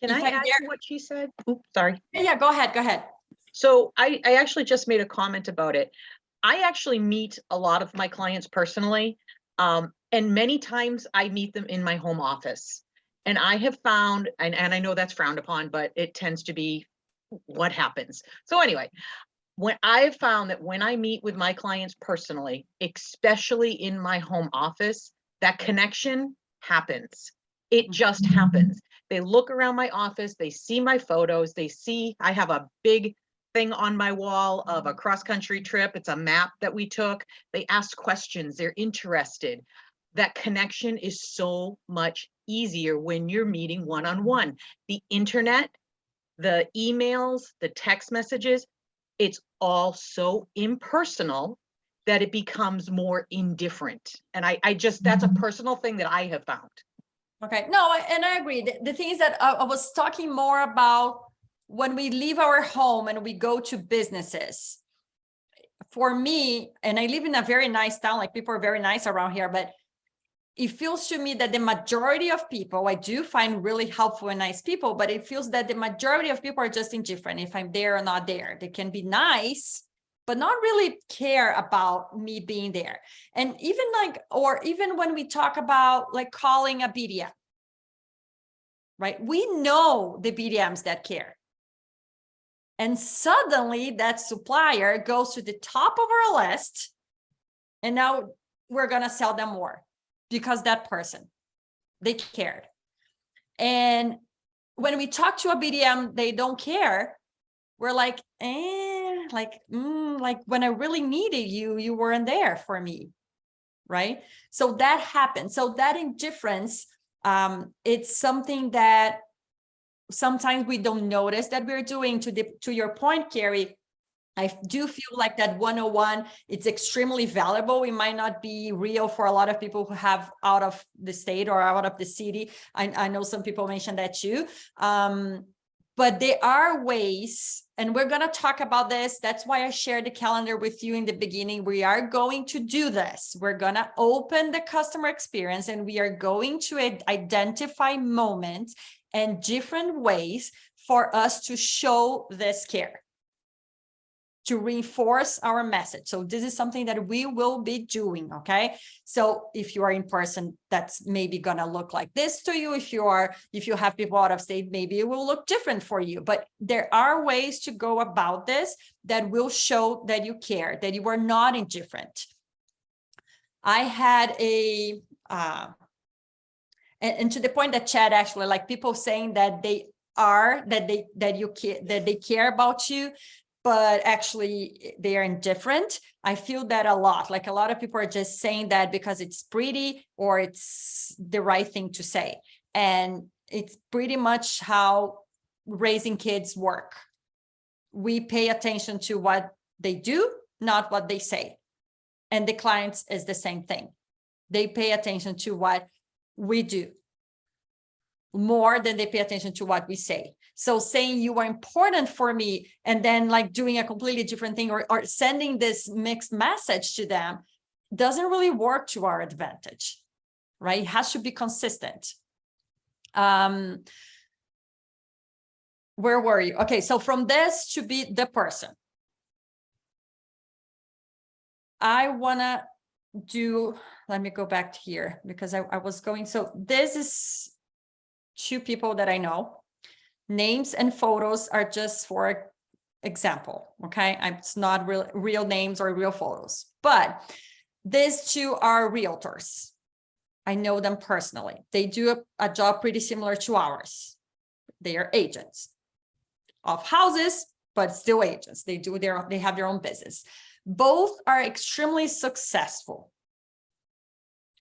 Can If I I'm add there- to what she said? Oops, sorry. Yeah, go ahead, go ahead. So I actually just made a comment about it. I actually meet a lot of my clients personally, and many times I meet them in my home office. And I have found, and I know that's frowned upon, but it tends to be what happens. So anyway, when I've found that when I meet with my clients personally, especially in my home office, that connection happens. It just happens. They look around my office, they see my photos, they see I have a big thing on my wall of a cross-country trip. It's a map that we took. They ask questions, they're interested. That connection is so much easier when you're meeting one-on-one. The internet, the emails, the text messages, it's all so impersonal that it becomes more indifferent. And I just, that's a personal thing that I have found. Okay, no, and I agree. The thing is that I was talking more about when we leave our home and we go to businesses. For me, and I live in a very nice town, like people are very nice around here, but it feels to me that the majority of people, I do find really helpful and nice people, but it feels that the majority of people are just indifferent if I'm there or not there. They can be nice, but not really care about me being there. And even like, or even when we talk about like calling a BDM, right? We know the BDMs that care. And suddenly that supplier goes to the top of our list, and now we're going to sell them more because that person, they cared. And when we talk to a BDM, they don't care. We're like, like when I really needed you, you weren't there for me, right? So that happens. So that indifference, it's something that sometimes we don't notice that we're doing. To your point, Carrie, I do feel like that 101, it's extremely valuable. It might not be real for a lot of people who have out of the state or out of the city. I know some people mentioned that too. But there are ways, and we're going to talk about this. That's why I shared the calendar with you in the beginning. We are going to do this. We're going to open the customer experience, and we are going to identify moments and different ways for us to show this care, to reinforce our message. So this is something that we will be doing, okay? So if you are in person, that's maybe gonna look like this to you. If you have people out of state, maybe it will look different for you. But there are ways to go about this that will show that you care, that you are not indifferent. I had and to the point that Chad actually, like people saying that they care about you, but actually they are indifferent. I feel that a lot. Like a lot of people are just saying that because it's pretty or it's the right thing to say. And it's pretty much how raising kids work. We pay attention to what they do, not what they say. And the clients is the same thing. They pay attention to what we do more than they pay attention to what we say. So saying you are important for me and then like doing a completely different thing or sending this mixed message to them doesn't really work to our advantage, right? It has to be consistent. Where were you? Okay, so from this to be the person. I wanna do, let me go back to here because I was going, so this is 2 people that I know. Names and photos are just for example, okay? It's not real names or real photos, but these 2 are realtors. I know them personally. They do a job pretty similar to ours. They are agents of houses, but still agents. They have their own business. Both are extremely successful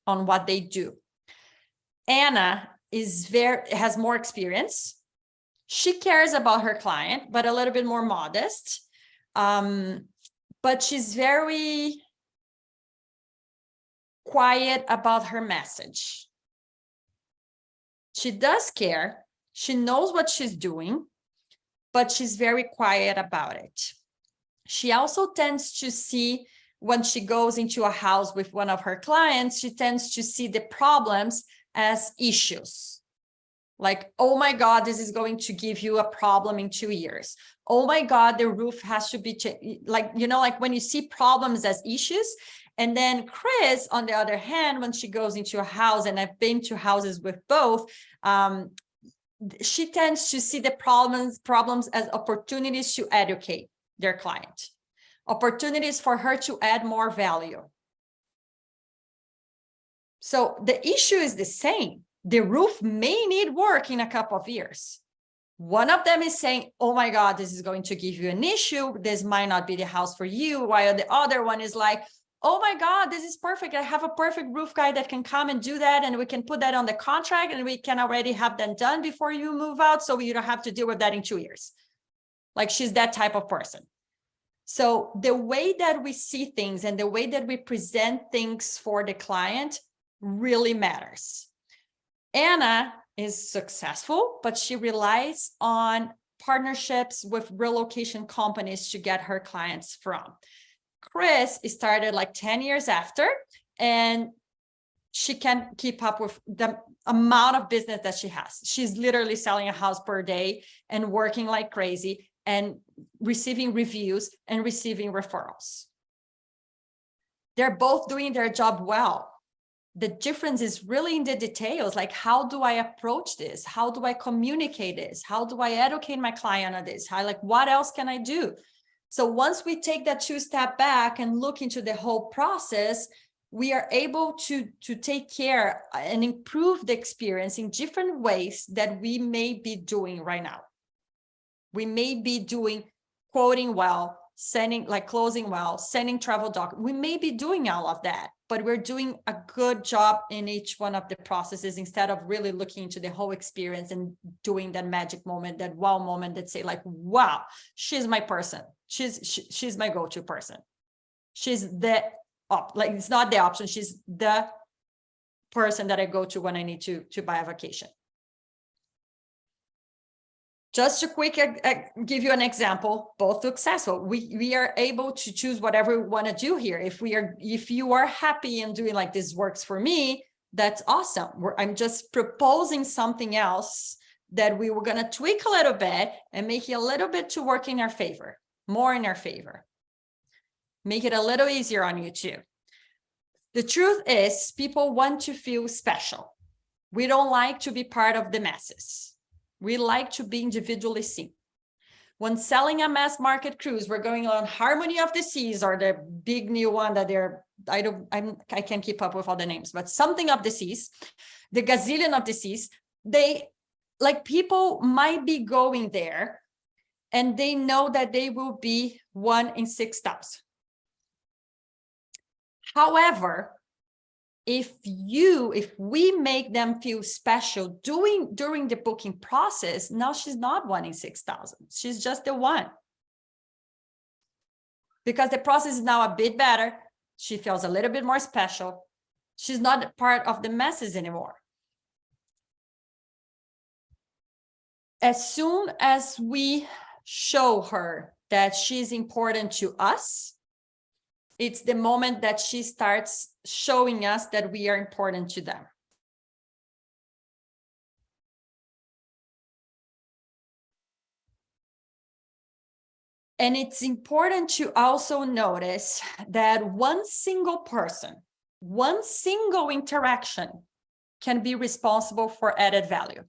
on what they do. Anna has more experience. She cares about her client, but a little bit more modest. But she's very quiet about her message. She does care. She knows what she's doing, but she's very quiet about it. She also tends to see, when she goes into a house with one of her clients, she tends to see the problems as issues. Like, oh my God, this is going to give you a problem in 2 years. Oh my God, the roof has to be changed. Like, like when you see problems as issues. And then Chris, on the other hand, when she goes into a house, and I've been to houses with both, she tends to see the problems as opportunities to educate their client, opportunities for her to add more value. So the issue is the same. The roof may need work in a couple of years. One of them is saying, oh my God, this is going to give you an issue. This might not be the house for you. While the other one is like, oh my God, this is perfect. I have a perfect roof guy that can come and do that. And we can put that on the contract and we can already have that done before you move out. So you don't have to deal with that in 2 years. Like she's that type of person. So the way that we see things and the way that we present things for the client really matters. Anna is successful, but she relies on partnerships with relocation companies to get her clients from. Chris started like 10 years after, and she can't keep up with the amount of business that she has. She's literally selling a house per day and working like crazy and receiving reviews and receiving referrals. They're both doing their job well. The difference is really in the details, like how do I approach this? How do I communicate this? How do I educate my client on this? What else can I do? So once we take that 2 step back and look into the whole process, we are able to take care and improve the experience in different ways that we may be doing right now. We may be doing quoting well, closing well, sending travel doc. We may be doing all of that, but we're doing a good job in each one of the processes instead of really looking into the whole experience and doing that magic moment, that wow moment that say like, wow, she's my person. She's my go-to person. She's the it's not the option. She's the person that I go to when I need to buy a vacation. Just to give you an example, both successful. We are able to choose whatever we want to do here. If you are happy and doing like this works for me, that's awesome. I'm just proposing something else that we were going to tweak a little bit and make it a little bit to work in our favor, more in our favor. Make it a little easier on you too. The truth is, people want to feel special. We don't like to be part of the masses. We like to be individually seen. When selling a mass market cruise, we're going on Harmony of the Seas or the big new one that I can't keep up with all the names, but something of the seas, the gazillion of the seas. People might be going there and they know that they will be 1 in 6,000. However, if we make them feel special during the booking process, now she's not 1 in 6,000. She's just the one. Because the process is now a bit better. She feels a little bit more special. She's not part of the masses anymore. As soon as we show her that she's important to us, it's the moment that she starts showing us that we are important to them. And it's important to also notice that one single person, one single interaction can be responsible for added value.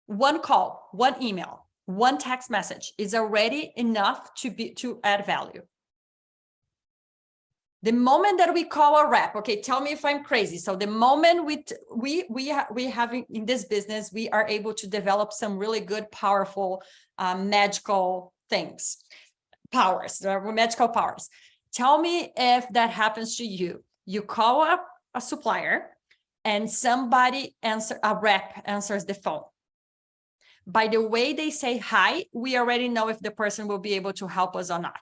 One call, one email, one text message is already enough to add value. The moment that we call a rep, okay, tell me if I'm crazy. So the moment we have in this business, we are able to develop some really good, powerful, magical things, magical powers. Tell me if that happens to you. You call up a supplier and a rep answers the phone. By the way they say hi, we already know if the person will be able to help us or not.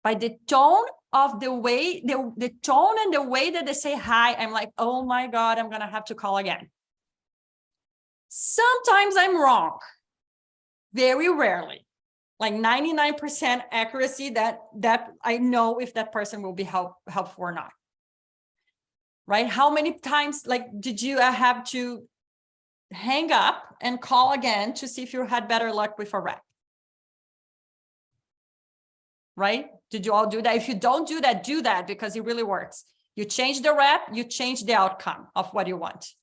By the tone of the way, the tone and the way that they say hi, I'm like, oh my God, I'm gonna have to call again. Sometimes I'm wrong, very rarely, like 99% accuracy that I know if that person will be helpful or not. Right? How many times did you have to hang up and call again to see if you had better luck with a rep? Right? Did you all do that? If you don't do that because it really works. You change the rep, you change the outcome of what you want.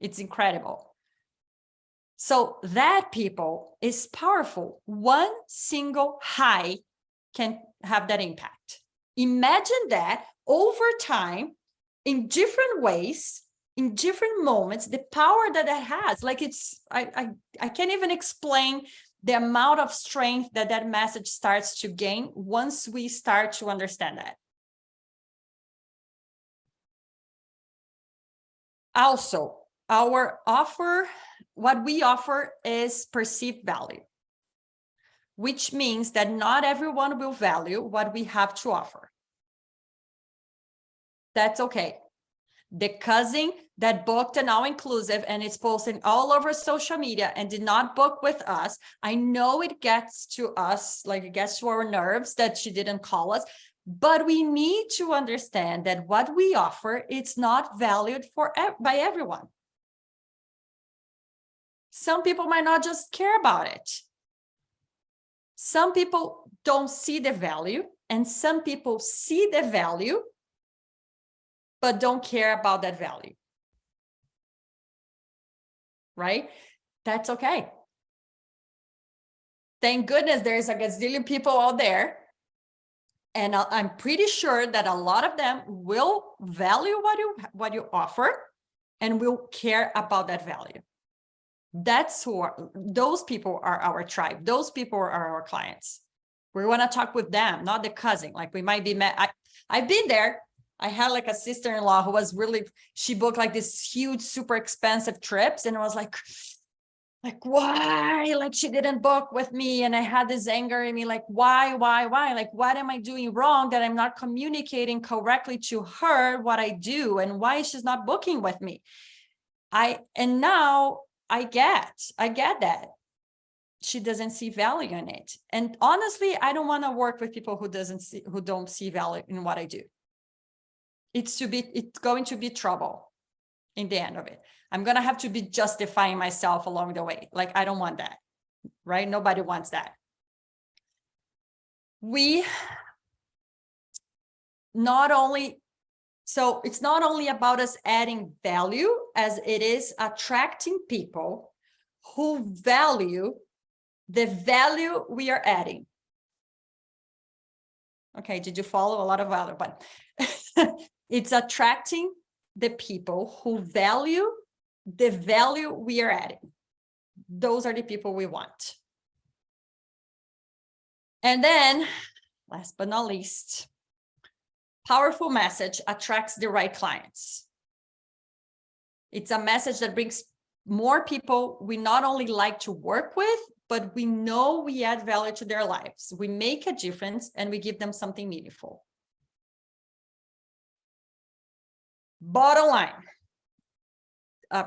It's incredible. So that, people, is powerful. One single hi can have that impact. Imagine that over time, in different ways, in different moments, the power that has. I can't even explain the amount of strength that message starts to gain once we start to understand that. Also, what we offer is perceived value, which means that not everyone will value what we have to offer. That's okay. The cousin that booked an all-inclusive and it's posting all over social media and did not book with us, I know it gets to us, it gets to our nerves that she didn't call us, but we need to understand that what we offer, it's not valued by everyone. Some people might not just care about it. Some people don't see the value, and some people see the value but don't care about that value. Right? That's okay. Thank goodness there's a gazillion people out there And I'm pretty sure that a lot of them will value what you offer and will care about that value. That's who those people are, our tribe. Those people are our clients. We want to talk with them, not the cousin. Like we might be met. I've been there. I had like a sister-in-law who was really, she booked like this huge, super expensive trips. And I was like, why? Like she didn't book with me. And I had this anger in me, like, why? Like, what am I doing wrong that I'm not communicating correctly to her what I do and why she's not booking with me? And now I get that she doesn't see value in it. And honestly, I don't want to work with people who don't see value in what I do. It's going to be trouble in the end of it. I'm going to have to be justifying myself along the way. Like, I don't want that, right? Nobody wants that. So it's not only about us adding value as it is attracting people who value the value we are adding. Okay, did you follow? A lot of value, but it's attracting the people who value the value we are adding. Those are the people we want. And then, last but not least, powerful message attracts the right clients. It's a message that brings more people we not only like to work with, but we know we add value to their lives. We make a difference and we give them something meaningful. Bottom line,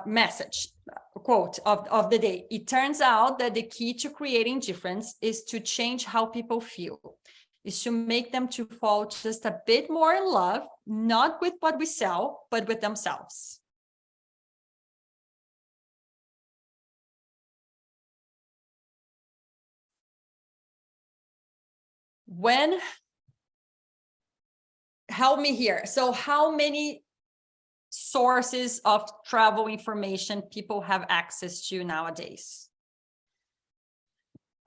message, quote of the day. It turns out that the key to creating difference is to change how people feel, is to make them to fall just a bit more in love, not with what we sell, but with themselves. Help me here. So how many sources of travel information people have access to nowadays?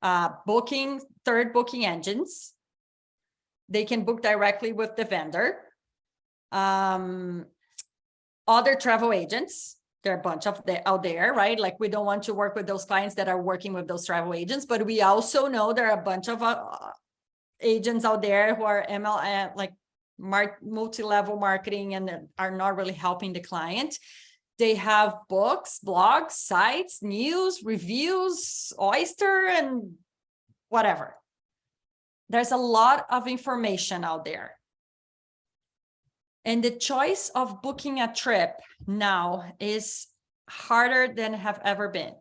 Third booking engines. They can book directly with the vendor. Other travel agents. There are a bunch of them out there, right? Like, we don't want to work with those clients that are working with those travel agents, but we also know there are a bunch of agents out there who are MLM, like multi-level marketing, and are not really helping the client. They have books, blogs, sites, news, reviews, Oyster, and whatever. There's a lot of information out there. And the choice of booking a trip now is harder than have ever been.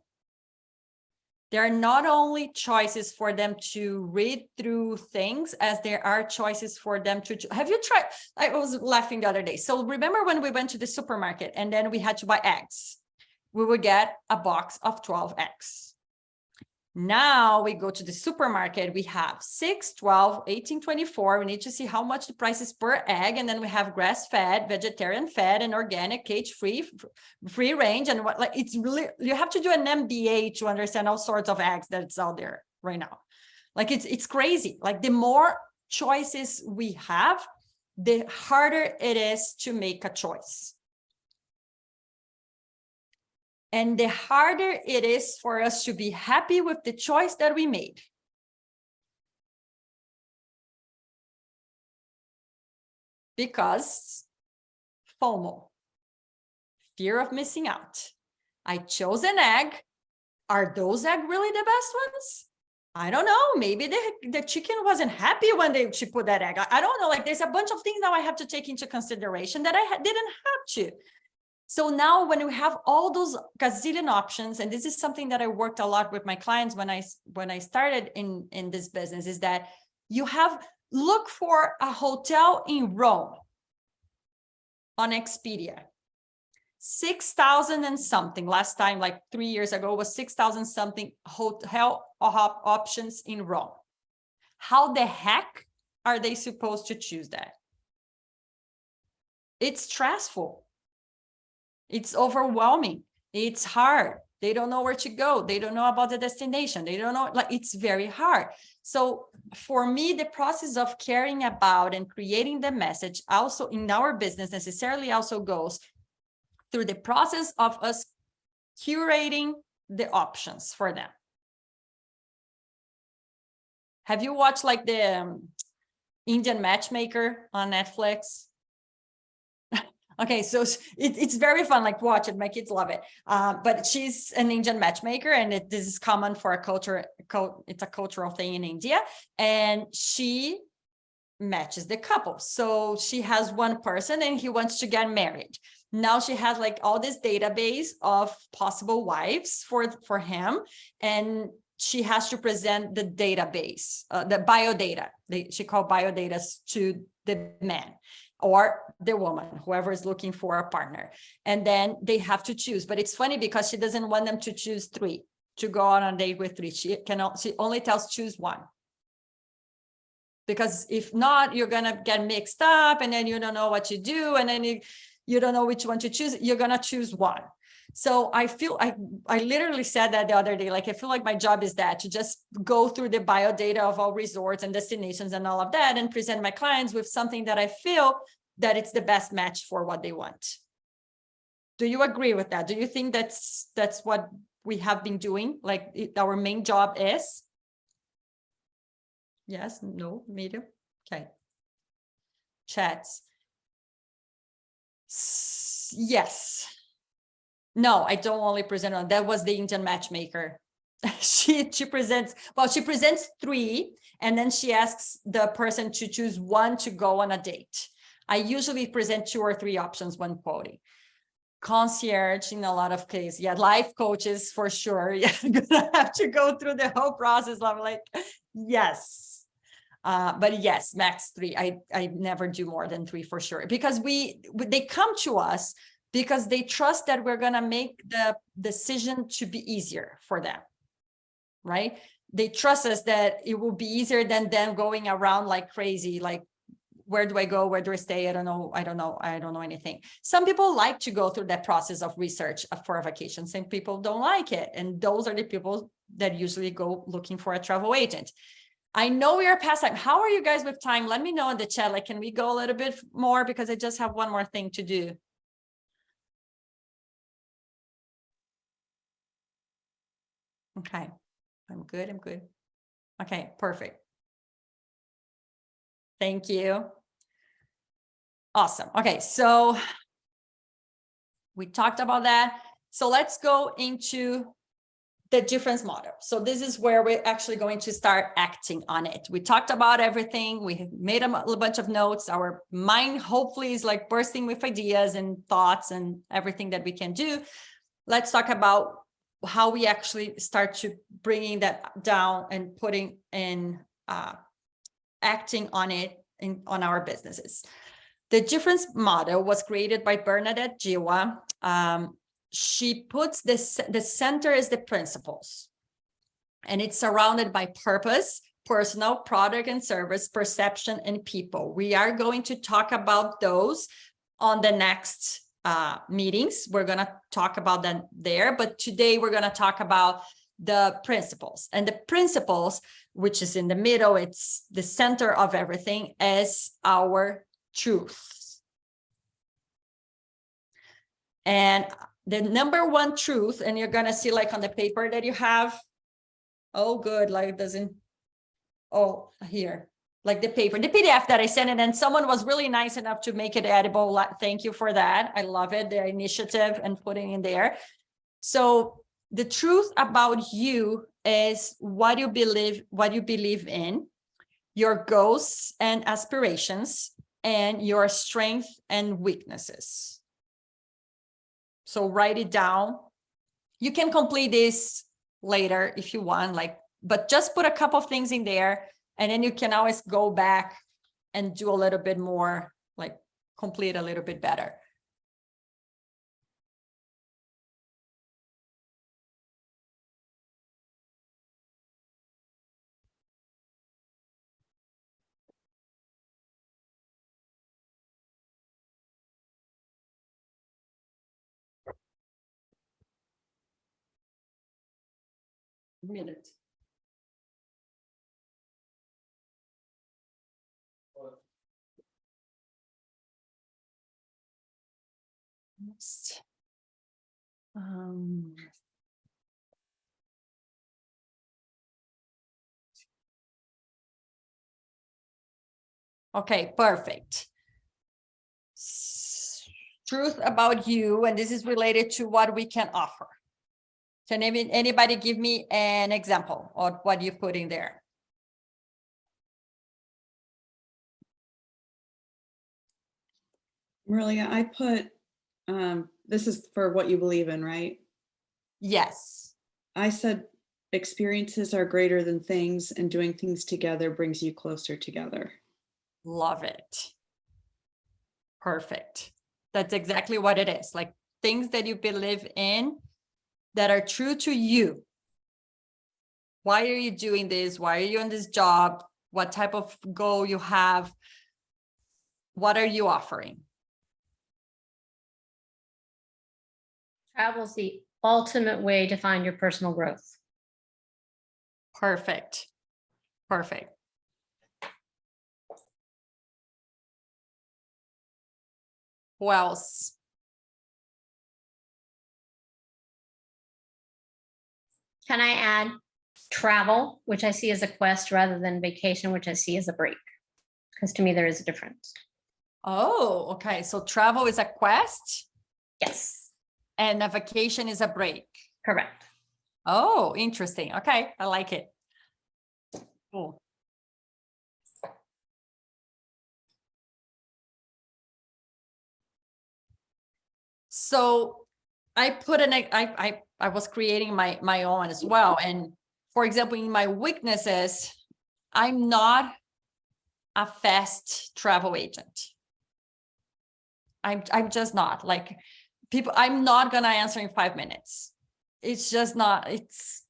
There are not only choices for them to read through things, as there are choices for them to, have you tried? I was laughing the other day. So remember when we went to the supermarket and then we had to buy eggs? We would get a box of 12 eggs. Now we go to the supermarket, we have 6, 12, 18, 24. We need to see how much the price is per egg. And then we have grass-fed, vegetarian-fed, and organic, cage-free, free range. And what, like, it's really, you have to do an MBA to understand all sorts of eggs that's out there right now. Like, it's crazy. Like, the more choices we have, the harder it is to make a choice. And the harder it is for us to be happy with the choice that we made. Because FOMO, fear of missing out. I chose an egg. Are those eggs really the best ones? I don't know. Maybe the chicken wasn't happy when she put that egg. I don't know. Like, there's a bunch of things now I have to take into consideration that I didn't have to. So now when we have all those gazillion options, and this is something that I worked a lot with my clients when I started in this business, is that you look for a hotel in Rome on Expedia. 6,000 and something. Last time, like 3 years ago, was 6,000 something hotel options in Rome. How the heck are they supposed to choose that? It's stressful. It's overwhelming. It's hard. They don't know where to go. They don't know about the destination. They don't know, like, it's very hard. So for me, the process of caring about and creating the message also in our business necessarily also goes through the process of us curating the options for them. Have you watched like the Indian Matchmaker on Netflix? Okay, so it's very fun, like watch it, my kids love it. But she's an Indian matchmaker, and this is common for a culture, it's a cultural thing in India, and she matches the couple. So she has one person and he wants to get married. Now she has like all this database of possible wives for him, and she has to present the database, the biodata. She called biodata to the man or the woman, whoever is looking for a partner. And then they have to choose. But it's funny because she doesn't want them to choose 3, to go on a date with 3. She only tells choose 1. Because if not, you're gonna get mixed up, and then you don't know what to do, and then you don't know which one to choose. You're gonna choose 1. So I feel, I literally said that the other day, like, I feel like my job is that, to just go through the bio data of all resorts and destinations and all of that, and present my clients with something that I feel that it's the best match for what they want. Do you agree with that? Do you think that's what we have been doing? Like, our main job is? Yes, no, medium. Okay. Chats. Yes. No, I don't only present on, that was the Indian matchmaker. She presents 3, and then she asks the person to choose 1 to go on a date. I usually present 2 or 3 options when quoting. Concierge in a lot of cases. Yeah, life coaches for sure. Yeah, gonna have to go through the whole process. I'm like, yes. But yes, max 3. I never do more than 3 for sure, because they come to us because they trust that we're gonna make the decision to be easier for them, right? They trust us that it will be easier than them going around like crazy, like, where do I go? Where do I stay? I don't know anything. Some people like to go through that process of research for a vacation. Some people don't like it. And those are the people that usually go looking for a travel agent. I know we are past time. How are you guys with time? Let me know in the chat. Like, can we go a little bit more? Because I just have one more thing to do. Okay, I'm good. Okay, perfect. Thank you. Awesome. Okay, so we talked about that. So let's go into the difference model. So this is where we're actually going to start acting on it. We talked about everything. We made a bunch of notes. Our mind hopefully is like bursting with ideas and thoughts and everything that we can do. Let's talk about how we actually start to bringing that down and putting in, acting on it on our businesses. The difference model was created by Bernadette Jiwa. She puts the center is the principles, and it's surrounded by purpose, personal, product and service, perception, and people. We are going to talk about those on the next meetings. We're going to talk about them there, but today we're going to talk about the principles. And the principles, which is in the middle, it's the center of everything, is our truth. And the number 1 truth, and you're gonna see like on the paper that you have, oh good, like it doesn't, oh here, like the paper, the PDF that I sent in, and someone was really nice enough to make it edible. Thank you for that. I love it, their initiative and putting in there. So the truth about you is what you believe in, your goals and aspirations, and your strengths and weaknesses. So write it down. You can complete this later if you want, but just put a couple of things in there, and then you can always go back and do a little bit more, like complete a little bit better. minute. Next. Okay, perfect. Truth about you, and this is related to what we can offer. Can anybody give me an example of what you put in there? Maria, I put, this is for what you believe in, right? Yes. I said experiences are greater than things, and doing things together brings you closer together. Love it. Perfect. That's exactly what it is. Like things that you believe in that are true to you. Why are you doing this? Why are you on this job? What type of goal you have? What are you offering? Travel is the ultimate way to find your personal growth. Perfect. Perfect. Who else? Can I add travel, which I see as a quest rather than vacation, which I see as a break? Because to me, there is a difference. Oh, okay. So travel is a quest? Yes. And a vacation is a break. Correct. Oh, interesting. Okay, I like it. Cool. So I put an I was creating my own as well. And for example, in my weaknesses, I'm not a fast travel agent. I'm just not. Like people, I'm not gonna answer in 5 minutes. It's just not, it's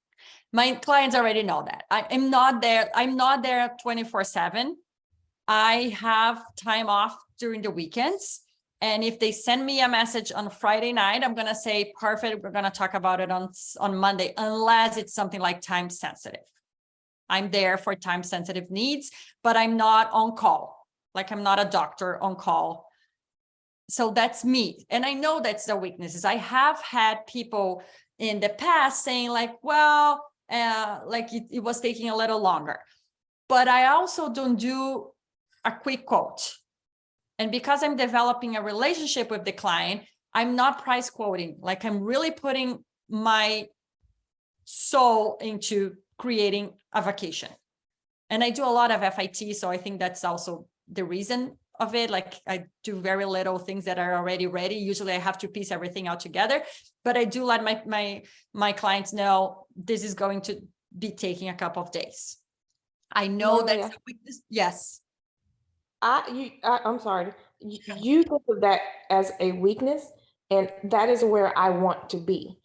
my clients already know that. I'm not there 24/7. I have time off during the weekends. And if they send me a message on Friday night, I'm gonna say, perfect, we're gonna talk about it on Monday, unless it's something like time sensitive. I'm there for time sensitive needs, but I'm not on call. Like I'm not a doctor on call. So that's me. And I know that's the weaknesses. I have had people in the past saying like, well, like it was taking a little longer, but I also don't do a quick quote. And because I'm developing a relationship with the client, I'm not price quoting. Like I'm really putting my soul into creating a vacation. And I do a lot of FIT. So I think that's also the reason of it. Like I do very little things that are already ready. Usually I have to piece everything out together, but I do let my clients know this is going to be taking a couple of days. I know Maria, that's a weakness. Yes. I'm sorry. You think of that as a weakness, and that is where I want to be.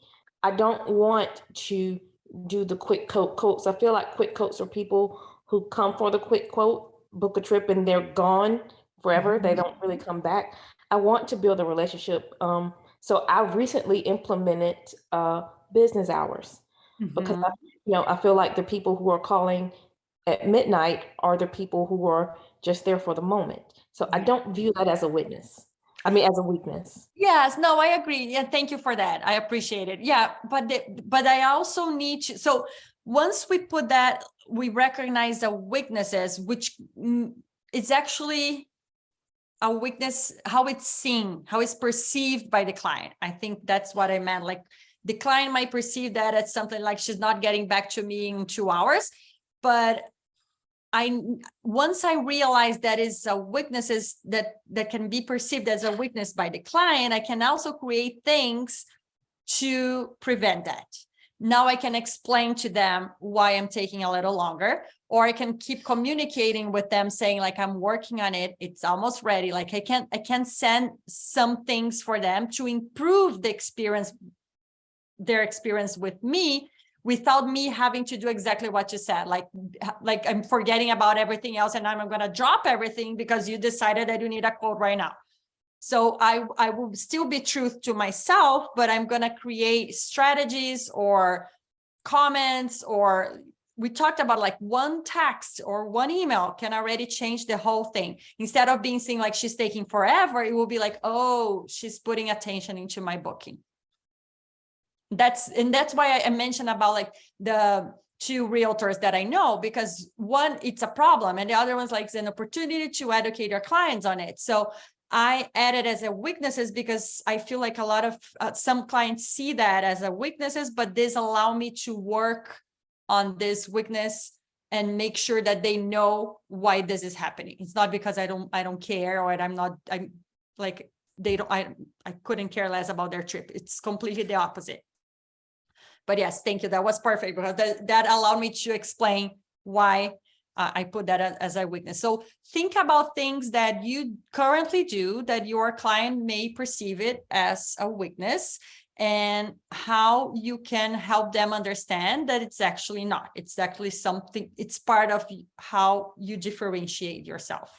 I don't want to do the quick quotes. I feel like quick quotes are people who come for the quick quote, book a trip, and they're gone forever. They don't really come back. I want to build a relationship. So I recently implemented business hours because I feel like the people who are calling at midnight are the people who are just there for the moment. So I don't view that as a weakness. As a weakness. Yes, no, I agree. Yeah, thank you for that. I appreciate it. Yeah, but I also need to, so once we put that, we recognize the weaknesses, which is actually a weakness, how it's seen, how it's perceived by the client. I think that's what I meant. Like the client might perceive that as something like she's not getting back to me in 2 hours, but once I realize that is a weaknesses that can be perceived as a weakness by the client, I can also create things to prevent that. Now I can explain to them why I'm taking a little longer, or I can keep communicating with them saying like, I'm working on it. It's almost ready. Like I can send some things for them to improve the experience, their experience with me, without me having to do exactly what you said. Like I'm forgetting about everything else and I'm going to drop everything because you decided that you need a quote right now. So I will still be true to myself, but I'm going to create strategies or comments, or we talked about like one text or one email can already change the whole thing. Instead of being seen like she's taking forever, it will be like, oh, she's putting attention into my booking. That's why I mentioned about like the 2 realtors that I know, because one, it's a problem, and the other one's like an opportunity to educate your clients on it. So I added as a weaknesses because I feel like a lot of some clients see that as a weaknesses, but this allow me to work on this weakness and make sure that they know why this is happening. It's not because I don't care, or I couldn't care less about their trip. It's completely the opposite. But yes, thank you. That was perfect, because that allowed me to explain why I put that as a weakness. So think about things that you currently do that your client may perceive it as a weakness, and how you can help them understand that it's actually not. It's actually something, it's part of how you differentiate yourself.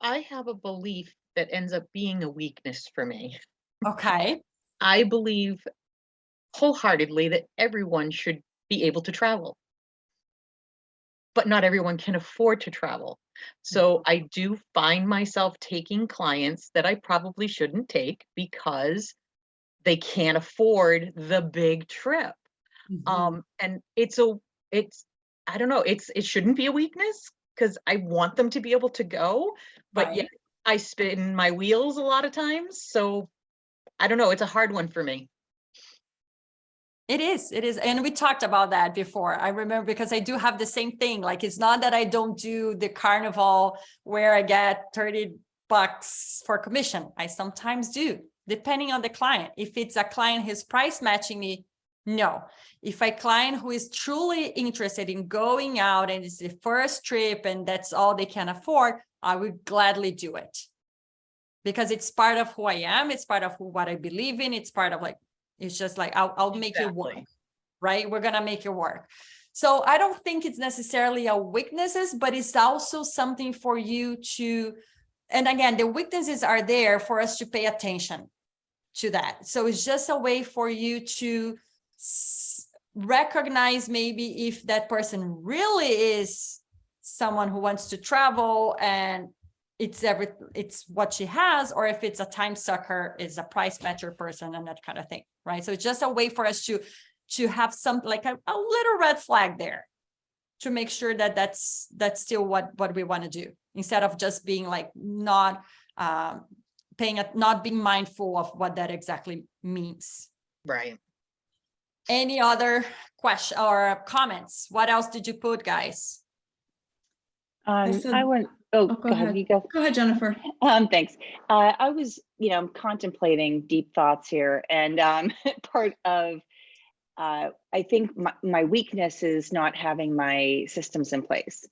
I have a belief that ends up being a weakness for me. Okay. I believe wholeheartedly that everyone should be able to travel, but not everyone can afford to travel. So I do find myself taking clients that I probably shouldn't take because they can't afford the big trip. And I don't know, it shouldn't be a weakness because I want them to be able to go, but yet I spin my wheels a lot of times. So I don't know, it's a hard one for me. It is. And we talked about that before. I remember, because I do have the same thing. Like, it's not that I don't do the carnival where I get $30 for commission. I sometimes do, depending on the client. If it's a client who's price matching me, no. If a client who is truly interested in going out and it's the first trip and that's all they can afford, I would gladly do it. Because it's part of who I am. It's part of what I believe in. It's part of like, it's just like, I'll make it work, right? We're going to make it work. So I don't think it's necessarily a weaknesses, but it's also something for you to, and again, the weaknesses are there for us to pay attention to that. So it's just a way for you to recognize maybe if that person really is someone who wants to travel and it's what she has, or if it's a time sucker, is a price matcher person and that kind of thing, right? So it's just a way for us to have some like a little red flag there to make sure that that's still what we want to do, instead of just being like not being mindful of what that exactly means. Right. Any other question or comments? What else did you put, guys? I went. Oh, go ahead. You go. Go ahead, Jennifer. Thanks. I was, contemplating deep thoughts here, and part of, I think my weakness is not having my systems in place.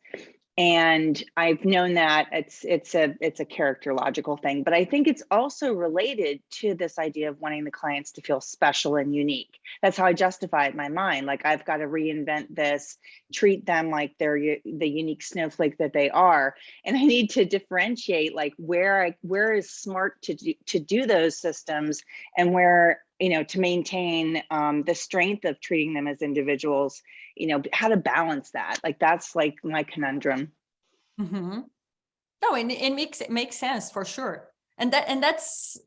And I've known that it's a characterological thing, but I think it's also related to this idea of wanting the clients to feel special and unique. That's how I justify it in my mind. Like, I've got to reinvent this, treat them like they're the unique snowflake that they are. And I need to differentiate like where is smart to do those systems, and where, to maintain the strength of treating them as individuals, how to balance that. Like, that's like my conundrum. Mm-hmm. No, and it makes sense for sure. And that's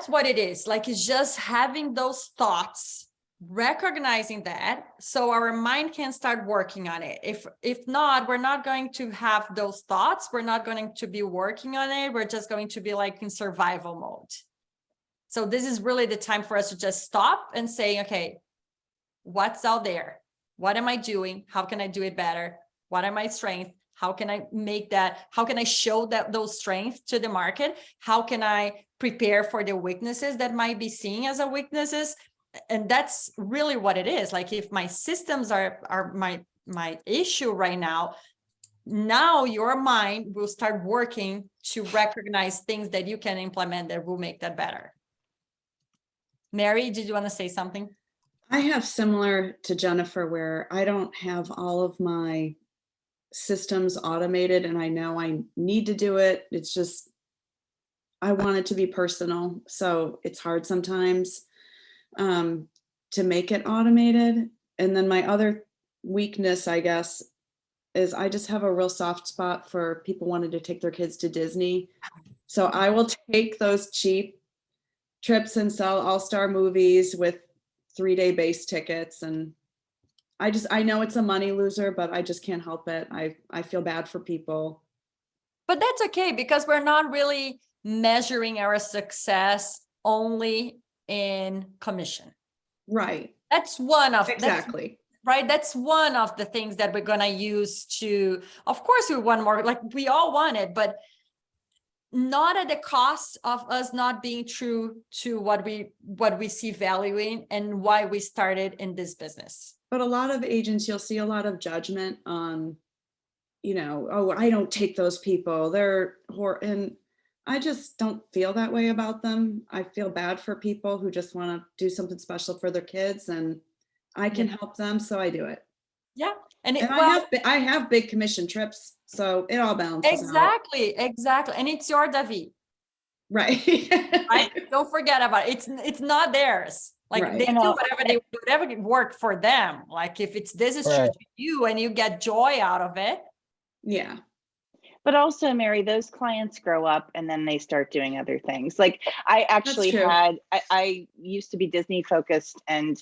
what it is. Like, it's just having those thoughts, recognizing that, so our mind can start working on it. If not, we're not going to have those thoughts. We're not going to be working on it. We're just going to be like in survival mode. So this is really the time for us to just stop and say, okay, what's out there? What am I doing? How can I do it better? What are my strengths? How can I make that? How can I show those strengths to the market? How can I prepare for the weaknesses that might be seen as a weaknesses? And that's really what it is. Like, if my systems are my issue right now your mind will start working to recognize things that you can implement that will make that better. Mary, did you want to say something? I have similar to Jennifer, where I don't have all of my systems automated, and I know I need to do it. It's just, I want it to be personal. So it's hard sometimes. to make it automated. And then my other weakness, I guess, is I just have a real soft spot for people wanting to take their kids to Disney. So I will take those cheap trips and sell all-star movies with 3-day base tickets. And I know it's a money loser, but I just can't help it. I feel bad for people. But that's okay, because we're not really measuring our success only in commission. Right. That's one of Exactly. right. That's one of the things that we're gonna use to, of course, we want more, like we all want it, but not at the cost of us not being true to what we see value in and why we started in this business. But a lot of agents, you'll see a lot of judgment on, oh, I don't take those people. They're and I just don't feel that way about them. I feel bad for people who just want to do something special for their kids, and I can help them, so I do it. Yeah, and I have big commission trips, so it all balances exactly, out. and it's your David, right? Right? Don't forget about it. It's not theirs. Like Right. they do whatever worked for them. Like if this is true to you and you get joy out of it. Yeah. But also, Mary, those clients grow up and then they start doing other things. Like I actually I used to be Disney focused, and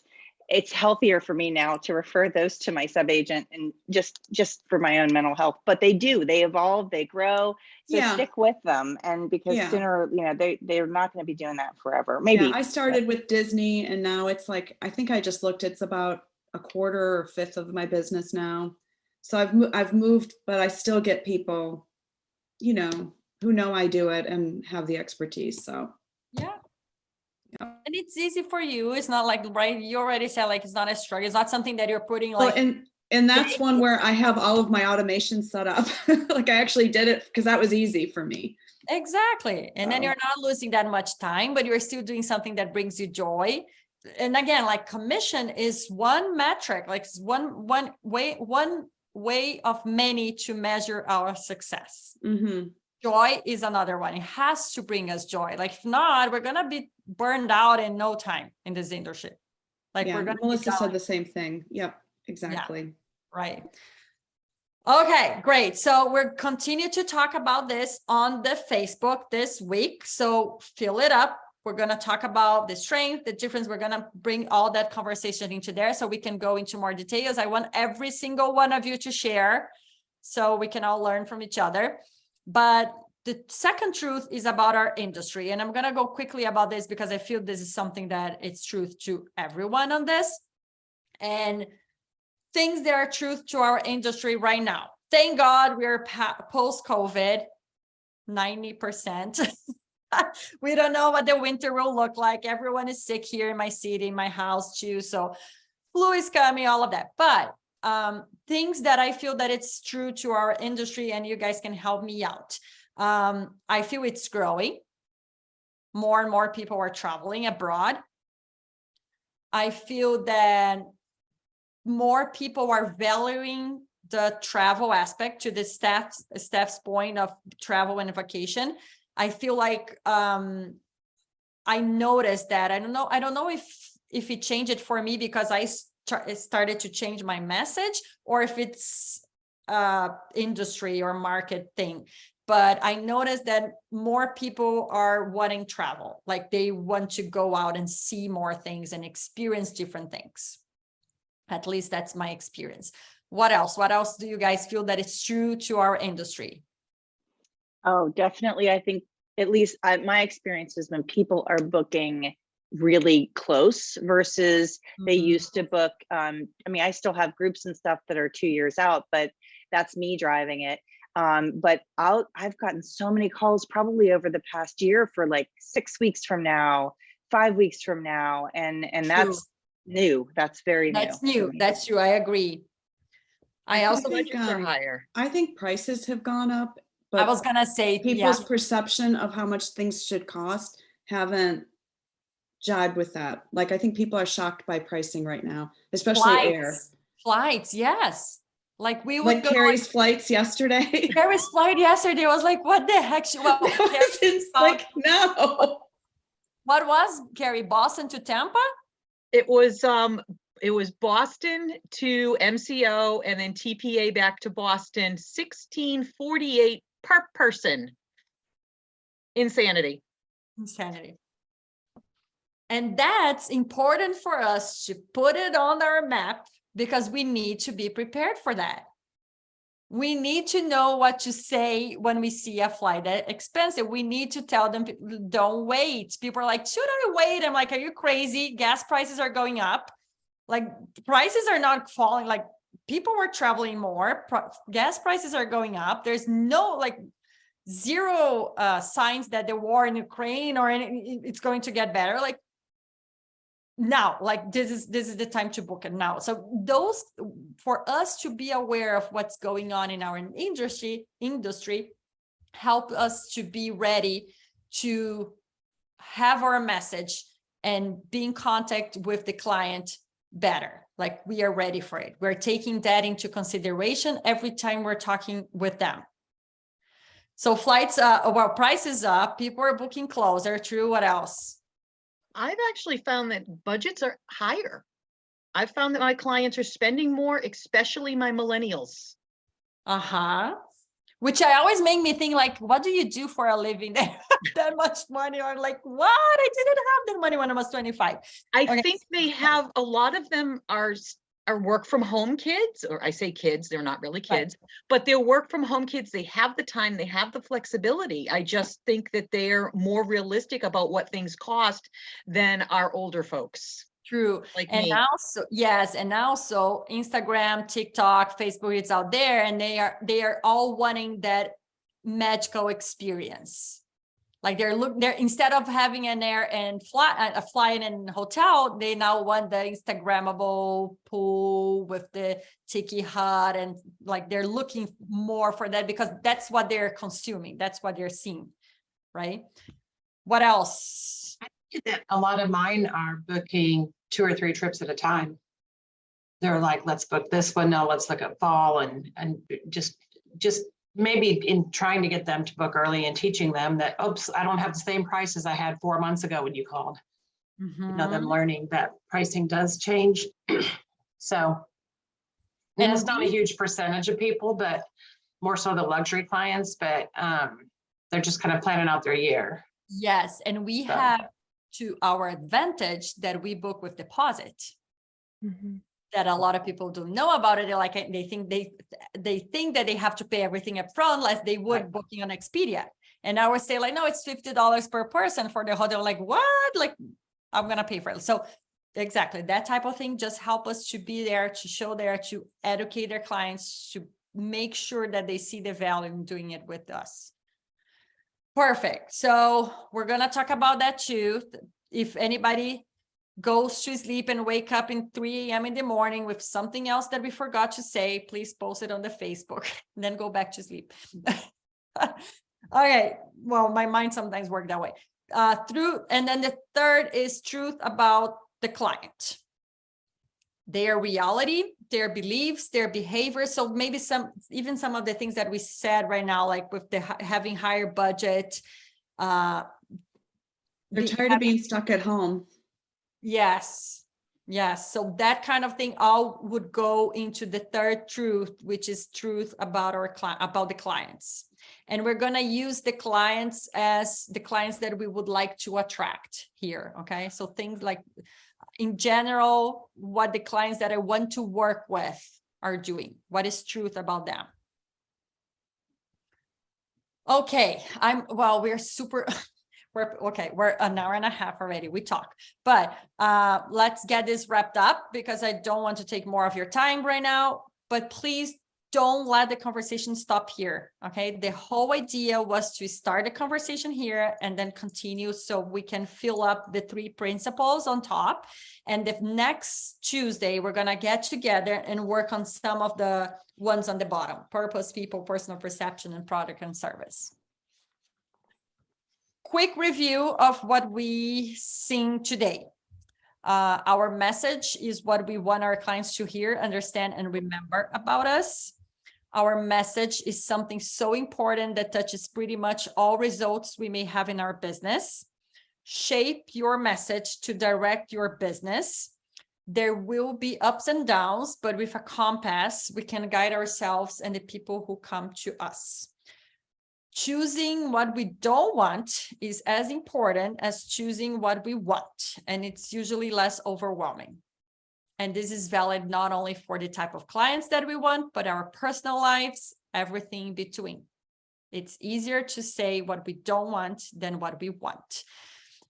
it's healthier for me now to refer those to my sub agent, and just for my own mental health. But they evolve, they grow. So stick with them. And because sooner, they're not going to be doing that forever. Maybe. Yeah, I started with Disney, and now it's like, I think I just looked, it's about a quarter or fifth of my business now. So I've moved, but I still get people, who know I do it and have the expertise. So yeah. And it's easy for you. It's not like, right, you already said, like, it's not a struggle. It's not something that you're putting like. And that's one where I have all of my automation set up. Like I actually did it because that was easy for me. Exactly. And then you're not losing that much time, but you're still doing something that brings you joy. And again, like commission is one metric, like one way of many to measure our success. Mm-hmm. Joy is another one. It has to bring us joy. Like if not, we're gonna be burned out in no time in this industry. Like we're gonna. Melissa said the same thing. Yep, exactly. Yeah, right. Okay, great. So we're continue to talk about this on the Facebook this week. So fill it up. We're going to talk about the strength, the difference. We're going to bring all that conversation into there so we can go into more details. I want every single one of you to share so we can all learn from each other. But the second truth is about our industry. And I'm going to go quickly about this because I feel this is something that it's truth to everyone on this. And things that are truth to our industry right now. Thank God we're post-COVID, 90%. We don't know what the winter will look like. Everyone is sick here in my city, in my house too. So flu is coming, all of that. But things that I feel that it's true to our industry, and you guys can help me out. I feel it's growing. More and more people are traveling abroad. I feel that more people are valuing the travel aspect, to the staff's point of travel and vacation. I feel like I noticed that. I don't know if it changed it for me because I started to change my message, or if it's industry or market thing. But I noticed that more people are wanting travel, like they want to go out and see more things and experience different things. At least that's my experience. What else? What else do you guys feel that it's true to our industry? Oh, definitely. I think at least my experience is when people are booking really close versus they used to book. I mean, I still have groups and stuff that are 2 years out, but that's me driving it. But I've gotten so many calls probably over the past year for like 6 weeks from now, 5 weeks from now. And that's new. That's very new. That's new. That's true. I agree. I also think are higher. I think prices have gone up, but I was gonna say people's perception of how much things should cost haven't jibed with that. Like I think people are shocked by pricing right now, especially air. Flights, yes. Like we would go Carrie's flights yesterday. Carrie's flight yesterday was like, what the heck? Well, it's like, no. What was Carrie? Boston to Tampa? It was Boston to MCO and then TPA back to Boston, $16.48 per person. Insanity. Insanity. And that's important for us to put it on our map because we need to be prepared for that. We need to know what to say when we see a flight that's expensive. We need to tell them, don't wait. People are like, should I wait? I'm like, are you crazy? Gas prices are going up. Like prices are not falling. Like people were traveling more. Gas prices are going up. There's no like zero signs that the war in Ukraine or it's going to get better. Like now, like this is the time to book it now. So those, for us to be aware of what's going on in our industry help us to be ready to have our message and be in contact with the client better. Like we are ready for it. We're taking that into consideration every time we're talking with them. So flights, well, prices up, people are booking closer. True. What else? I've actually found that budgets are higher. I've found that my clients are spending more, especially my millennials. Uh-huh. Which I always make me think like, what do you do for a living? They have that much money. I'm like, what? I didn't have that money when I was 25. I think they have, a lot of them are work from home kids, or I say kids, they're not really kids, but they're work from home kids. They have the time, they have the flexibility. I just think that they're more realistic about what things cost than our older folks. True. Like and me. also, yes, and also Instagram, TikTok, Facebook, it's out there, and they are all wanting that magical experience. Like they're instead of having an air and flying in hotel, they now want the Instagrammable pool with the tiki hut, and like they're looking more for that because that's what they're consuming, that's what they're seeing, right? What else? I think that a lot of mine are booking 2 or 3 trips at a time. They're like, let's book this one. No, let's look at fall, and just maybe in trying to get them to book early and teaching them that, oops, I don't have the same price as I had 4 months ago when you called. You know, them learning that pricing does change. So, and it's not a huge percentage of people, but more so the luxury clients, but they're just kind of planning out their year. Yes, and we have to our advantage that we book with deposit. That a lot of people don't know about it. They're like, they think that they have to pay everything up front, like they would booking on Expedia. And I would say like, no, it's $50 per person for the hotel. Like what? Like I'm gonna pay for it. So exactly that type of thing just help us to be there, to show there, to educate their clients, to make sure that they see the value in doing it with us. Perfect. So we're gonna talk about that too. If anybody goes to sleep and wake up in 3 a.m. in the morning with something else that we forgot to say, please post it on the Facebook and then go back to sleep. Okay. Well, my mind sometimes works that way. And then the third is truth about the client. Their reality, their beliefs, their behavior. So maybe even some of the things that we said right now, like with the having higher budget. They're tired of being stuck at home. Yes. Yes. So that kind of thing all would go into the third truth, which is truth about about the clients. And we're going to use the clients as the clients that we would like to attract here. Okay. So things like in general, what the clients that I want to work with are doing, what is truth about them. Okay. We're super... We're an hour and a half already. We talk, but let's get this wrapped up because I don't want to take more of your time right now, but please don't let the conversation stop here. Okay. The whole idea was to start a conversation here and then continue so we can fill up the 3 principles on top. And the next Tuesday, we're going to get together and work on some of the ones on the bottom: purpose, people, personal perception, and product and service. Quick review of what we sing today. Our message is what we want our clients to hear, understand, and remember about us. Our message is something so important that touches pretty much all results we may have in our business. Shape your message to direct your business. There will be ups and downs, but with a compass, we can guide ourselves and the people who come to us. Choosing what we don't want is as important as choosing what we want, and it's usually less overwhelming. And this is valid not only for the type of clients that we want, but our personal lives, everything in between. It's easier to say what we don't want than what we want.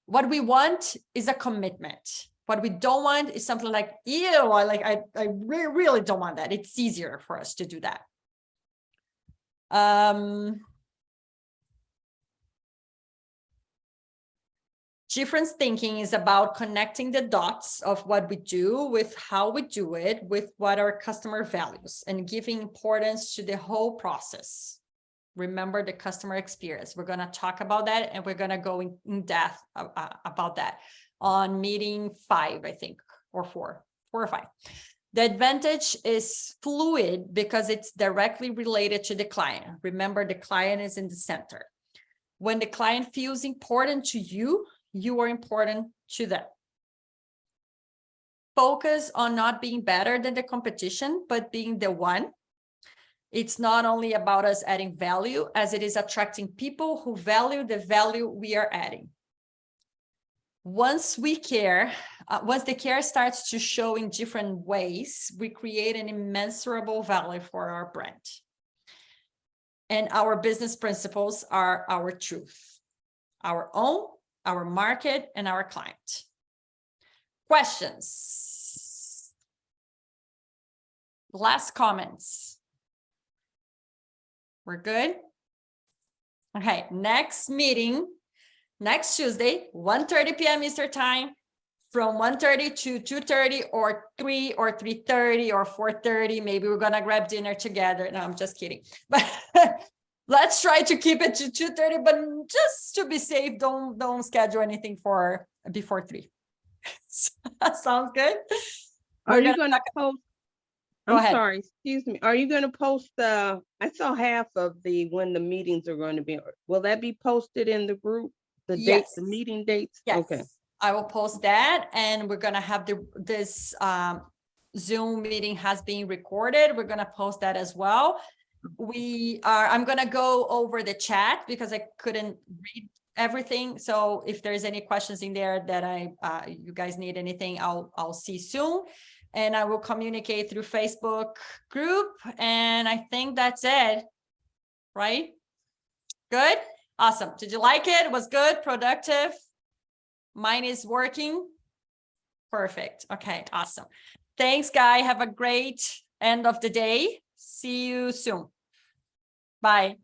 What we want is a commitment. What we don't want is something like, ew, I really don't want that. It's easier for us to do that. Difference thinking is about connecting the dots of what we do with how we do it, with what our customer values, and giving importance to the whole process. Remember the customer experience. We're going to talk about that, and we're going to go in depth about that on meeting 5, I think, or 4 or 5. The advantage is fluid because it's directly related to the client. Remember, the client is in the center. When the client feels important to you, you are important to them. Focus on not being better than the competition, but being the one. It's not only about us adding value, as it is attracting people who value the value we are adding. Once we care, once the care starts to show in different ways, we create an immeasurable value for our brand. And our business principles are our truth, our own, our market, and our client. Questions? Last comments? We're good? Okay, next meeting, next Tuesday, 1:30 p.m. Eastern time, from 1:30 to 2:30 or 3 or 3:30 or 4:30. Maybe we're gonna grab dinner together. No, I'm just kidding. But let's try to keep it to 2:30, but just to be safe, don't schedule anything for before 3. Sounds good? Are you gonna post? Go I'm ahead. sorry, excuse me. Are you gonna post I saw half of when the meetings are going to be. Will that be posted in the group? The date, Yes. the meeting dates? Yes. Okay. I will post that, and we're gonna have this Zoom meeting has been recorded. We're gonna post that as well. I'm gonna go over the chat because I couldn't read everything. So if there's any questions in there that you guys need anything, I'll see soon. And I will communicate through Facebook group. And I think that's it, right? Good, awesome. Did you like it? It was good, productive. Mine is working. Perfect. Okay, awesome. Thanks, guys. Have a great end of the day. See you soon. Bye.